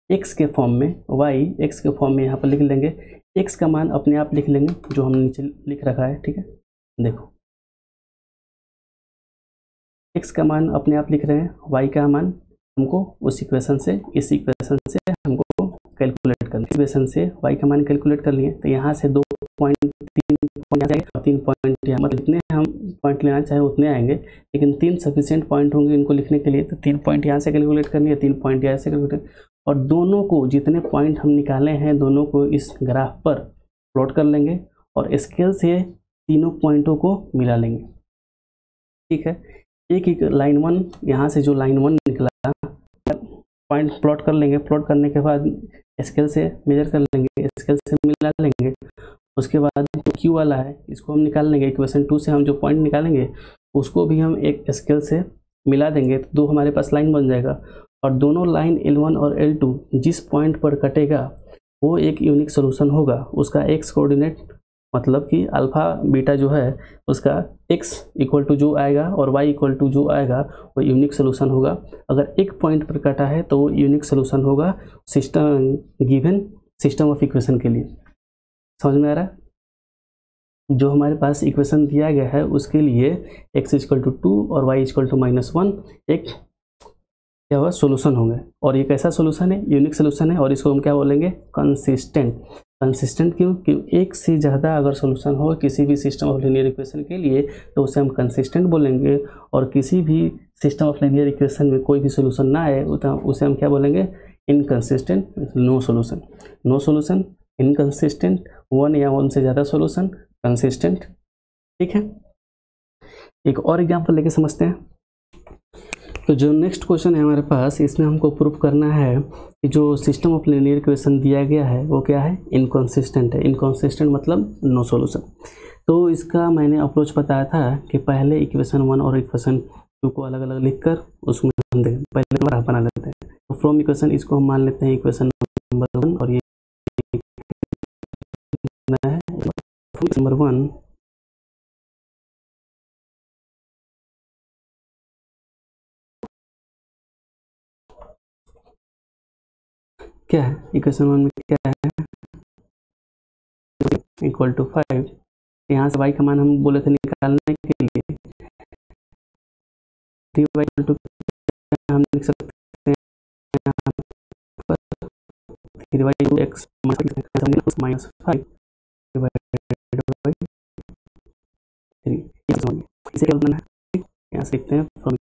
x के फॉर्म में, y x के फॉर्म में यहाँ पर लिख लेंगे। x का मान अपने आप लिख लेंगे जो हम नीचे लिख रखा है। ठीक है, देखो x का मान अपने आप लिख रहे हैं, y का मान हमको उस इक्वेशन से, इस इक्वेशन से हमको कैलकुलेट करना है। इक्वेशन से y का मान कैलकुलेट कर लिए तो यहाँ से 3 पॉइंट यहाँ, मतलब जितने हम पॉइंट लेना चाहे उतने आएंगे, लेकिन 3 सफिशिएंट पॉइंट होंगे इनको लिखने के लिए। तो 3 पॉइंट यहाँ से कैलकुलेट करनी है, 3 पॉइंट यहाँ से कैलकुलेट, और दोनों को जितने पॉइंट हम निकाले हैं दोनों को इस ग्राफ पर प्लॉट कर लेंगे और स्केल से तीनों पॉइंटों को मिला लेंगे। ठीक है, एक लाइन 1 यहाँ से जो लाइन 1 निकला पॉइंट प्लॉट कर लेंगे। प्लॉट करने के बाद स्केल से मेजर कर लेंगे, स्केल से मिला लेंगे। उसके बाद जो Q वाला है इसको हम निकाल लेंगे। इक्वेशन 2 से हम जो पॉइंट निकालेंगे उसको भी हम एक स्केल से मिला देंगे, तो 2 हमारे पास लाइन बन जाएगा। और दोनों लाइन L1 और L2 जिस पॉइंट पर कटेगा वो एक यूनिक सोल्यूशन होगा। उसका एक्स कोऑर्डिनेट मतलब कि अल्फा बीटा जो है उसका x इक्वल टू जो आएगा और y इक्वल टू जो आएगा वो यूनिक सोल्यूशन होगा। अगर एक पॉइंट पर कटा है तो वो यूनिक सोल्यूशन होगा system given system of equation के लिए। समझ में आ रहा है? जो हमारे पास इक्वेशन दिया गया है उसके लिए x इक्वल टू 2 और y इक्वल टू -1 एक क्या हुआ सोल्यूशन होंगे। और ये कैसा सोल्यूशन है? यूनिक सोल्यूशन है और इसको हम क्या बोलेंगे? कंसिस्टेंट। कंसिस्टेंट क्यों? कि एक से ज़्यादा अगर सोल्यूशन हो किसी भी सिस्टम ऑफ लीनियर इक्वेशन के लिए तो उसे हम कंसिस्टेंट बोलेंगे, और किसी भी सिस्टम ऑफ लीनियर इक्वेशन में कोई भी सोल्यूशन ना आए तो उसे हम क्या बोलेंगे? Inconsistent, no solution. No solution inconsistent, one या वन से ज़्यादा सोल्यूशन कंसिस्टेंट। ठीक है, एक और एग्जाम्पल लेके समझते हैं। तो जो नेक्स्ट क्वेश्चन है हमारे पास, इसमें हमको प्रूफ करना है कि जो सिस्टम ऑफ लीनियर इक्वेशन दिया गया है वो क्या है? इनकंसिस्टेंट है। इनकंसिस्टेंट मतलब नो सॉल्यूशन। तो इसका मैंने अप्रोच बताया था कि पहले इक्वेशन 1 और इक्वेशन 2 को अलग अलग लिखकर उसमें हम देखें, पहले ग्राफ बना लेते हैं। तो फ्रॉम इक्वेशन इसको हम मान लेते हैं इक्वेशन नंबर 1 और ये है नंबर 1 क्या है? इक्वेशन 1 में क्या है? Equal to 5। यहाँ से y का मान हम बोले थे निकालने के लिए, 3y इक्वल टू हम लिख सकते हैं 3y to x minus 5 divided by 3। इसे क्या बनाना है? यहाँ से लिखते हैं from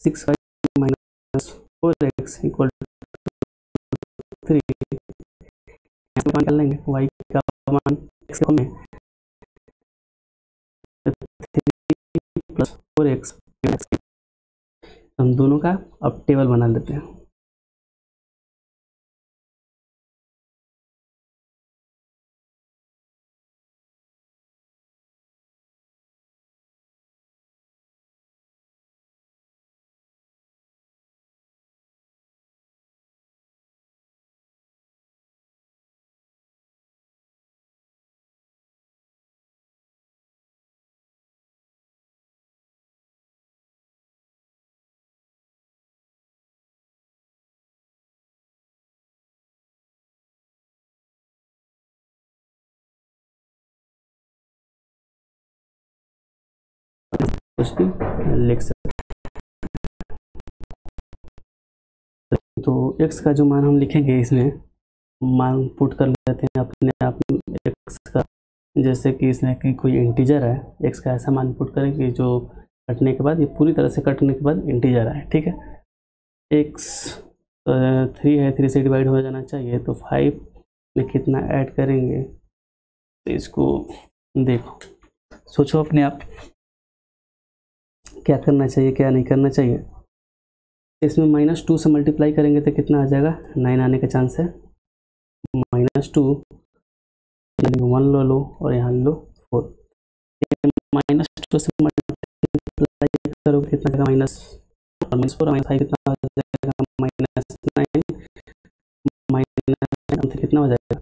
6y minus 4x equal to 3। इसमें मान निकाल लेंगे y का मान x का में 3 प्लस 4x। हम दोनों का अब टेबल बना लेते हैं। कुछ भी लिख सकते हैं। तो x का जो मान हम लिखेंगे इसमें मान पुट कर लेते हैं अपने आप x का, जैसे कि इसमें कि कोई इंटीजर है x का, ऐसा मान पुट करें कि जो कटने के बाद, ये पूरी तरह से कटने के बाद इंटीजर है। ठीक है, x 3 है, 3 से डिवाइड हो जाना चाहिए, तो 5 में कितना ऐड करेंगे? तो इसको देखो, सोचो अपने आप क्या करना चाहिए क्या नहीं करना चाहिए। इसमें -2 से मल्टीप्लाई करेंगे तो कितना आ जाएगा? 9 आने का चांस है। -2 1 लो और यहाँ लो 4। -2 से मल्टीप्लाई करोगे कितना आएगा? -4 -5 कितना हो जाएगा? -9 -9 कितना हो जाएगा?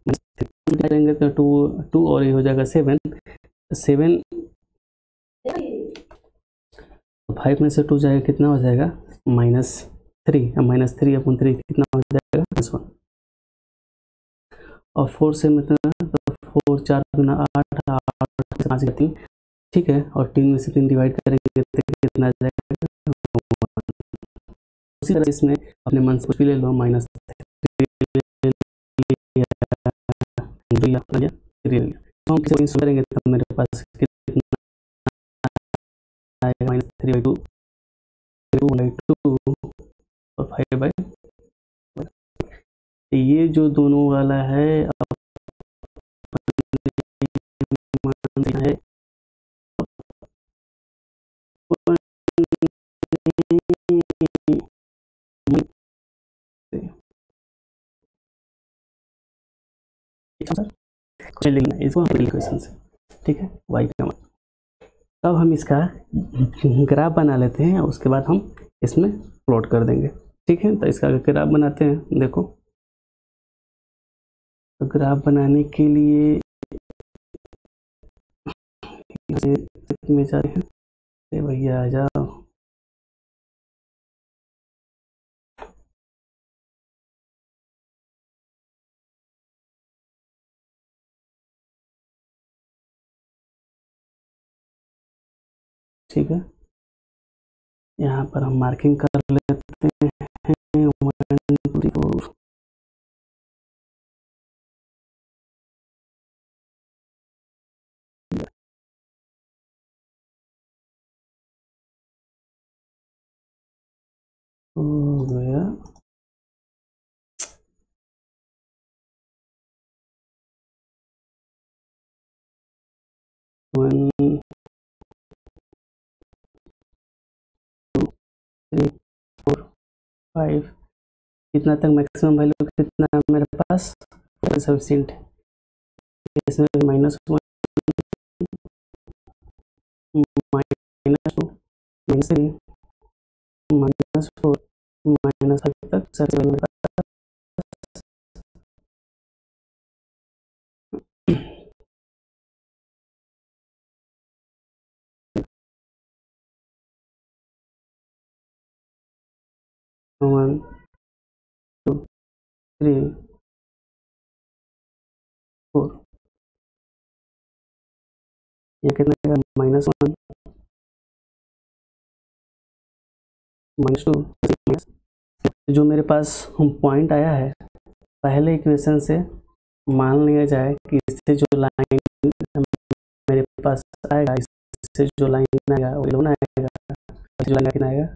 करेंगे तो 2 और ये हो जाएगा 7। 7 5 में से 2 जाएगा, कितना हो जाएगा? -3। -3 अपॉन 3 कितना हो जाएगा? -1। और 4 से मतलब तो 4 4 गुना 8 8 5 3। ठीक है, और 3 में से 3 डिवाइड करेंगे तो कितना आ जाएगा? उसी तरह इसमें अपने मन से कुछ भी ले लो, -3 तो हम किसी करेंगे तो मेरे पास कितना आएगा? -3/2 2/2 और 5/, ये जो दोनों वाला है लिखना इसको इक्वेशन से। ठीक है, y का मान अब हम इसका ग्राफ बना लेते हैं, उसके बाद हम इसमें प्लॉट कर देंगे। ठीक है, तो इसका ग्राफ बनाते हैं। देखो, तो ग्राफ बनाने के लिए में जाते हैं। भैया आ जाओ। ठीक है, यहाँ पर हम मार्किंग कर लेते हैं 1 2 3 4। हो गया। वन 2 3 4 5। कितना तक मैक्सिमम वैल्यू कितना है मेरे पास? सफिशिएंट है। इसमें -1 -2 -3 -4 -5 तक सफिशिएंट मेरे पास। 1 2 3 4। यह कितना आएगा? -1 -2। जो मेरे पास पॉइंट आया है, पहले इक्वेशन से मान लिया जाए कि इससे जो लाइन मेरे पास आएगा, इससे जो लाइन आएगा वो L1 आएगा। जो लाइन कितना आएगा?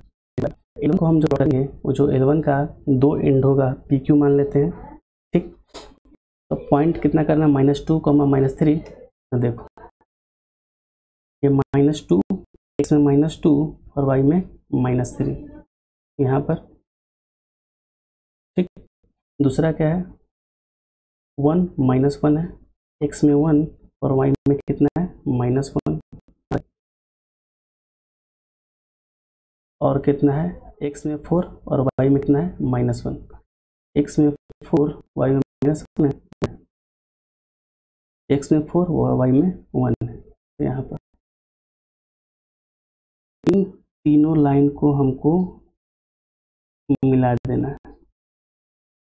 L1 को हम जो करेंगे, वो जो L1 का 2 एंड होगा, PQ मान लेते हैं। ठीक, तो पॉइंट कितना करना? -2, -3। देखो, ये -2, x में -2 और y में -3 यहाँ पर। ठीक, दूसरा क्या है? 1 -1 है, x में 1 और y में कितना है? -1। और कितना है? x में 4 और y में कितना है? -1। x में 4 y में -1 है, x में 4 और y में 1 है। यहाँ पर इन तीनों लाइन को हमको मिला देना है।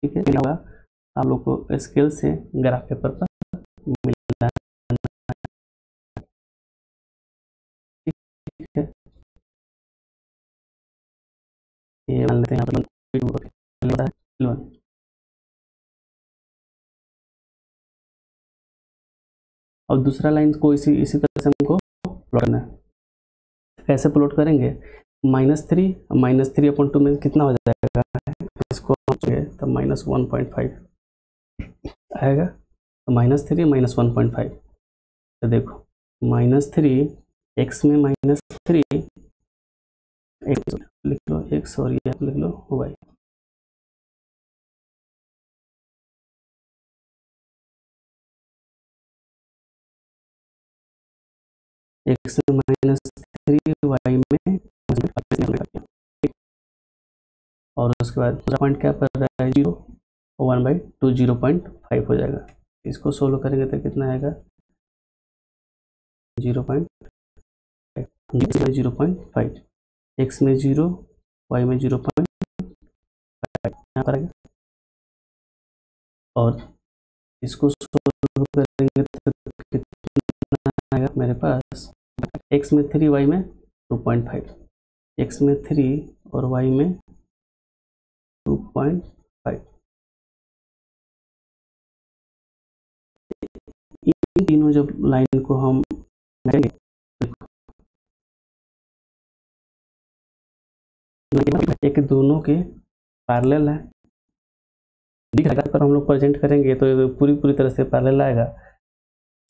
ठीक है, होगा आप लोग को स्केल से ग्राफ पेपर पर मिला। ठीक है, ये मान लेते हैं यहाँ पर। और दूसरा लाइन को इसी तरह से हमको प्लॉट करना है। कैसे प्लॉट करेंगे? -3 में कितना हो जाएगा? इसको तो -1.5 आएगा। तो -3 -1.5। तो देखो, -3 x में -3 लिख लो x और ये लिख लो y। x में -3 y में, और उसके बाद दूसरा पॉइंट क्या पर रहा है? 0। 1/2 0.5 हो जाएगा। इसको सोल्व करेंगे तो कितना आएगा? 0.5 0.5। x में 0, y में 0.5 यहाँ पर आएगा। और इसको सोल्व करेंगे तो कितना आएगा मेरे पास? x में 3 y में 2.5, x में 3 और y में 2.5। इन तीनों जब लाइन को हम करेंगे, एक दोनों के पैरेलल है, दिख रहा है। पर हम लोग प्रेजेंट करेंगे तो पूरी तरह से पैरेलल आएगा।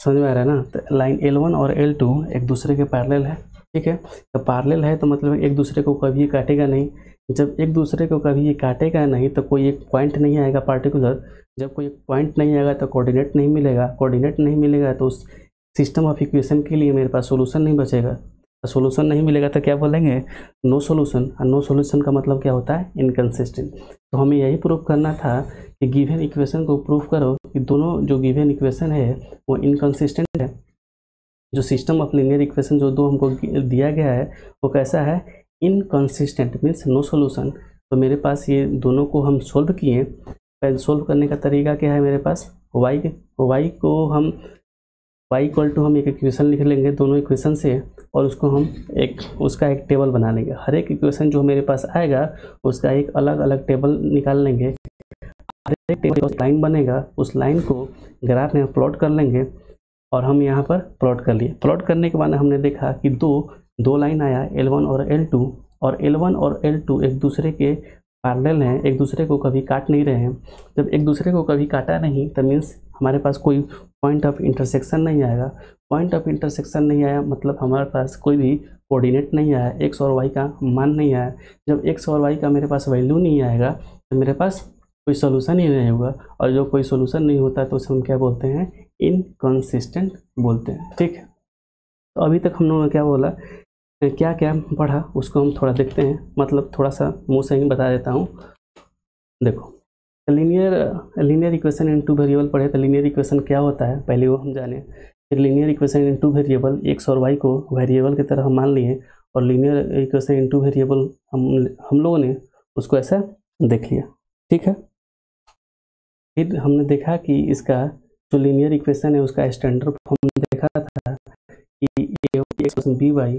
समझ में आ रहा है ना? तो लाइन L1 और L2 एक दूसरे के पैरेलल है। ठीक है, तो पैरेलल है तो मतलब एक दूसरे को कभी काटेगा नहीं। जब एक दूसरे को कभी ये काटेगा नहीं तो कोई एक पॉइंट नहीं आएगा पार्टिकुलर। जब कोई एक पॉइंट नहीं आएगा तो कोऑर्डिनेट नहीं मिलेगा। कोऑर्डिनेट नहीं मिलेगा तो उस सिस्टम ऑफ इक्वेशन के लिए मेरे पास सोल्यूशन नहीं बचेगा। सोल्यूशन नहीं मिलेगा तो क्या बोलेंगे, नो सोल्यूशन। और नो सोल्यूशन का मतलब क्या होता है, इनकंसिस्टेंट। तो हमें यही प्रूव करना था कि गिवन इक्वेशन को प्रूव करो कि दोनों जो गिवन इक्वेशन है वो इनकंसिस्टेंट है। जो सिस्टम ऑफ लीनियर इक्वेशन जो दो हमको दिया गया है वो कैसा है, इनकंसिस्टेंट, मीन्स नो सोल्यूशन। तो मेरे पास ये दोनों को हम सोल्व किए। पहले सोल्व करने का तरीका क्या है, मेरे पास y को हम y इक्वल टू हम एक इक्वेशन लिख लेंगे दोनों इक्वेशन से, और उसको हम उसका एक टेबल बना लेंगे। हर एक इक्वेशन जो मेरे पास आएगा उसका एक अलग अलग टेबल निकाल लेंगे। हर एक टेबल लाइन बनेगा, उस लाइन को ग्राफ में प्लॉट कर लेंगे, और हम यहाँ पर प्लॉट कर लिए। प्लॉट करने के बाद हमने देखा कि दो लाइन आया L1 और L2, और L1 और L2 एक दूसरे के पैरेलल हैं, एक दूसरे को कभी काट नहीं रहे हैं। जब एक दूसरे को कभी काटा नहीं तो मीन्स हमारे पास कोई पॉइंट ऑफ इंटरसेक्शन नहीं आएगा। पॉइंट ऑफ इंटरसेक्शन नहीं आया मतलब हमारे पास कोई भी कोऑर्डिनेट नहीं आया, एक्स और वाई का मान नहीं आया। जब एक्स और वाई का मेरे पास वैल्यू नहीं आएगा तो मेरे पास कोई सोल्यूशन ही नहीं होगा, और जो कोई सोल्यूशन नहीं होता तो उसे हम क्या बोलते हैं, इनकंसिस्टेंट बोलते हैं। ठीक है, तो अभी तक हम लोगों ने क्या बोला, क्या क्या पढ़ा उसको हम थोड़ा देखते हैं, मतलब थोड़ा सा मुँह से ही बता देता हूँ। देखो, linear equation in two variable पढ़े तो लीनियर इक्वेशन क्या होता है पहले वो हम जाने। फिर linear equation in two variable, x और वाई को वेरिएबल की तरह हम मान लिए, और linear equation in two variable हम लोगों ने उसको ऐसा देख लिया। ठीक है, फिर हमने देखा कि इसका जो लीनियर इक्वेशन है उसका स्टैंडर्ड फॉर्म देखा था कि x b Y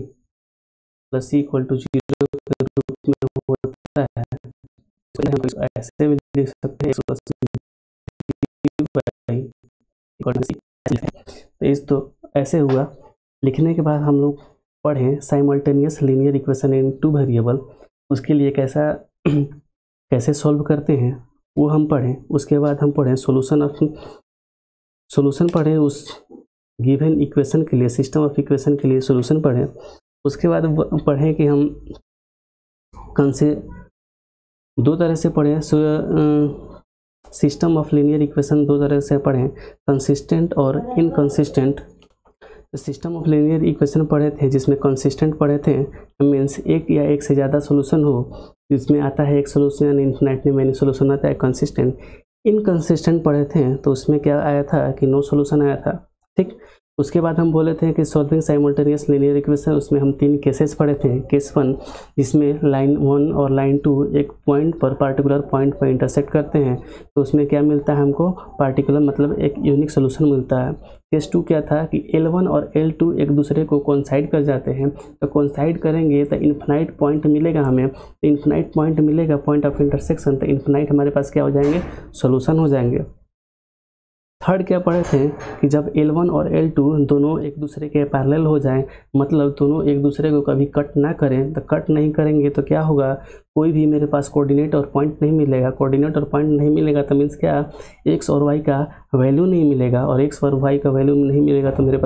plus C equal to 0 के रूप में होता है। ऐसे भी देख सकते हैं, तो ऐसे हुआ। लिखने के बाद हम लोग पढ़ें simultaneous linear equation in two variable, उसके लिए कैसे सॉल्व करते हैं वो हम पढ़ें। उसके बाद हम पढ़ें सॉल्यूशन पढ़ें उस गिवन इक्वेशन के लिए, सिस्टम ऑफ इक्वेशन के लिए सॉल्यूशन पढ़ें। उसके बाद पढ़ें कि हम कौन से दो तरह से पढ़ें, सिस्टम ऑफ लीनियर इक्वेशन दो तरह से पढ़ें, कंसिस्टेंट और inconsistent. System of linear equation पढ़े थे जिसमें कंसिस्टेंट पढ़े थे, मीन्स एक या एक से ज़्यादा सोल्यूशन हो, जिसमें आता है एक सोल्यूशन, इन्फिनिटली मैनी सोल्यूशन आता है कंसिस्टेंट। इनकंसिस्टेंट पढ़े थे तो उसमें क्या आया था कि नो सोल्यूशन आया था। ठीक, उसके बाद हम बोले थे कि सॉल्विंग साइमल्टेनियस लीनियर इक्वेशन, उसमें हम 3 केसेस पढ़े थे। केस 1 जिसमें लाइन 1 और लाइन 2 एक पॉइंट पर, पार्टिकुलर पॉइंट पर इंटरसेक्ट करते हैं, तो उसमें क्या मिलता है हमको, पार्टिकुलर मतलब एक यूनिक सोल्यूशन मिलता है। केस 2 क्या था कि L1 और L2 एक दूसरे को कोइंसाइड कर जाते हैं, तो कोइंसाइड करेंगे तो इन्फिनाइट पॉइंट मिलेगा हमें, तो इन्फिनाइट पॉइंट मिलेगा, पॉइंट ऑफ इंटरसेक्शन, तो इन्फिनाइट हमारे पास क्या हो जाएंगे, सोल्यूशन हो जाएंगे। थर्ड क्या पढ़े थे कि जब L1 और L2 दोनों एक दूसरे के पैरेलल हो जाएं, मतलब दोनों एक दूसरे को कभी कट ना करें, तो कट नहीं करेंगे तो क्या होगा, कोई भी मेरे पास कोऑर्डिनेट और पॉइंट नहीं मिलेगा। कोऑर्डिनेट और पॉइंट नहीं मिलेगा तो मीन्स क्या, एक्स और वाई का वैल्यू नहीं मिलेगा, और एक्स और वाई का वैल्यू नहीं मिलेगा तो मेरे पास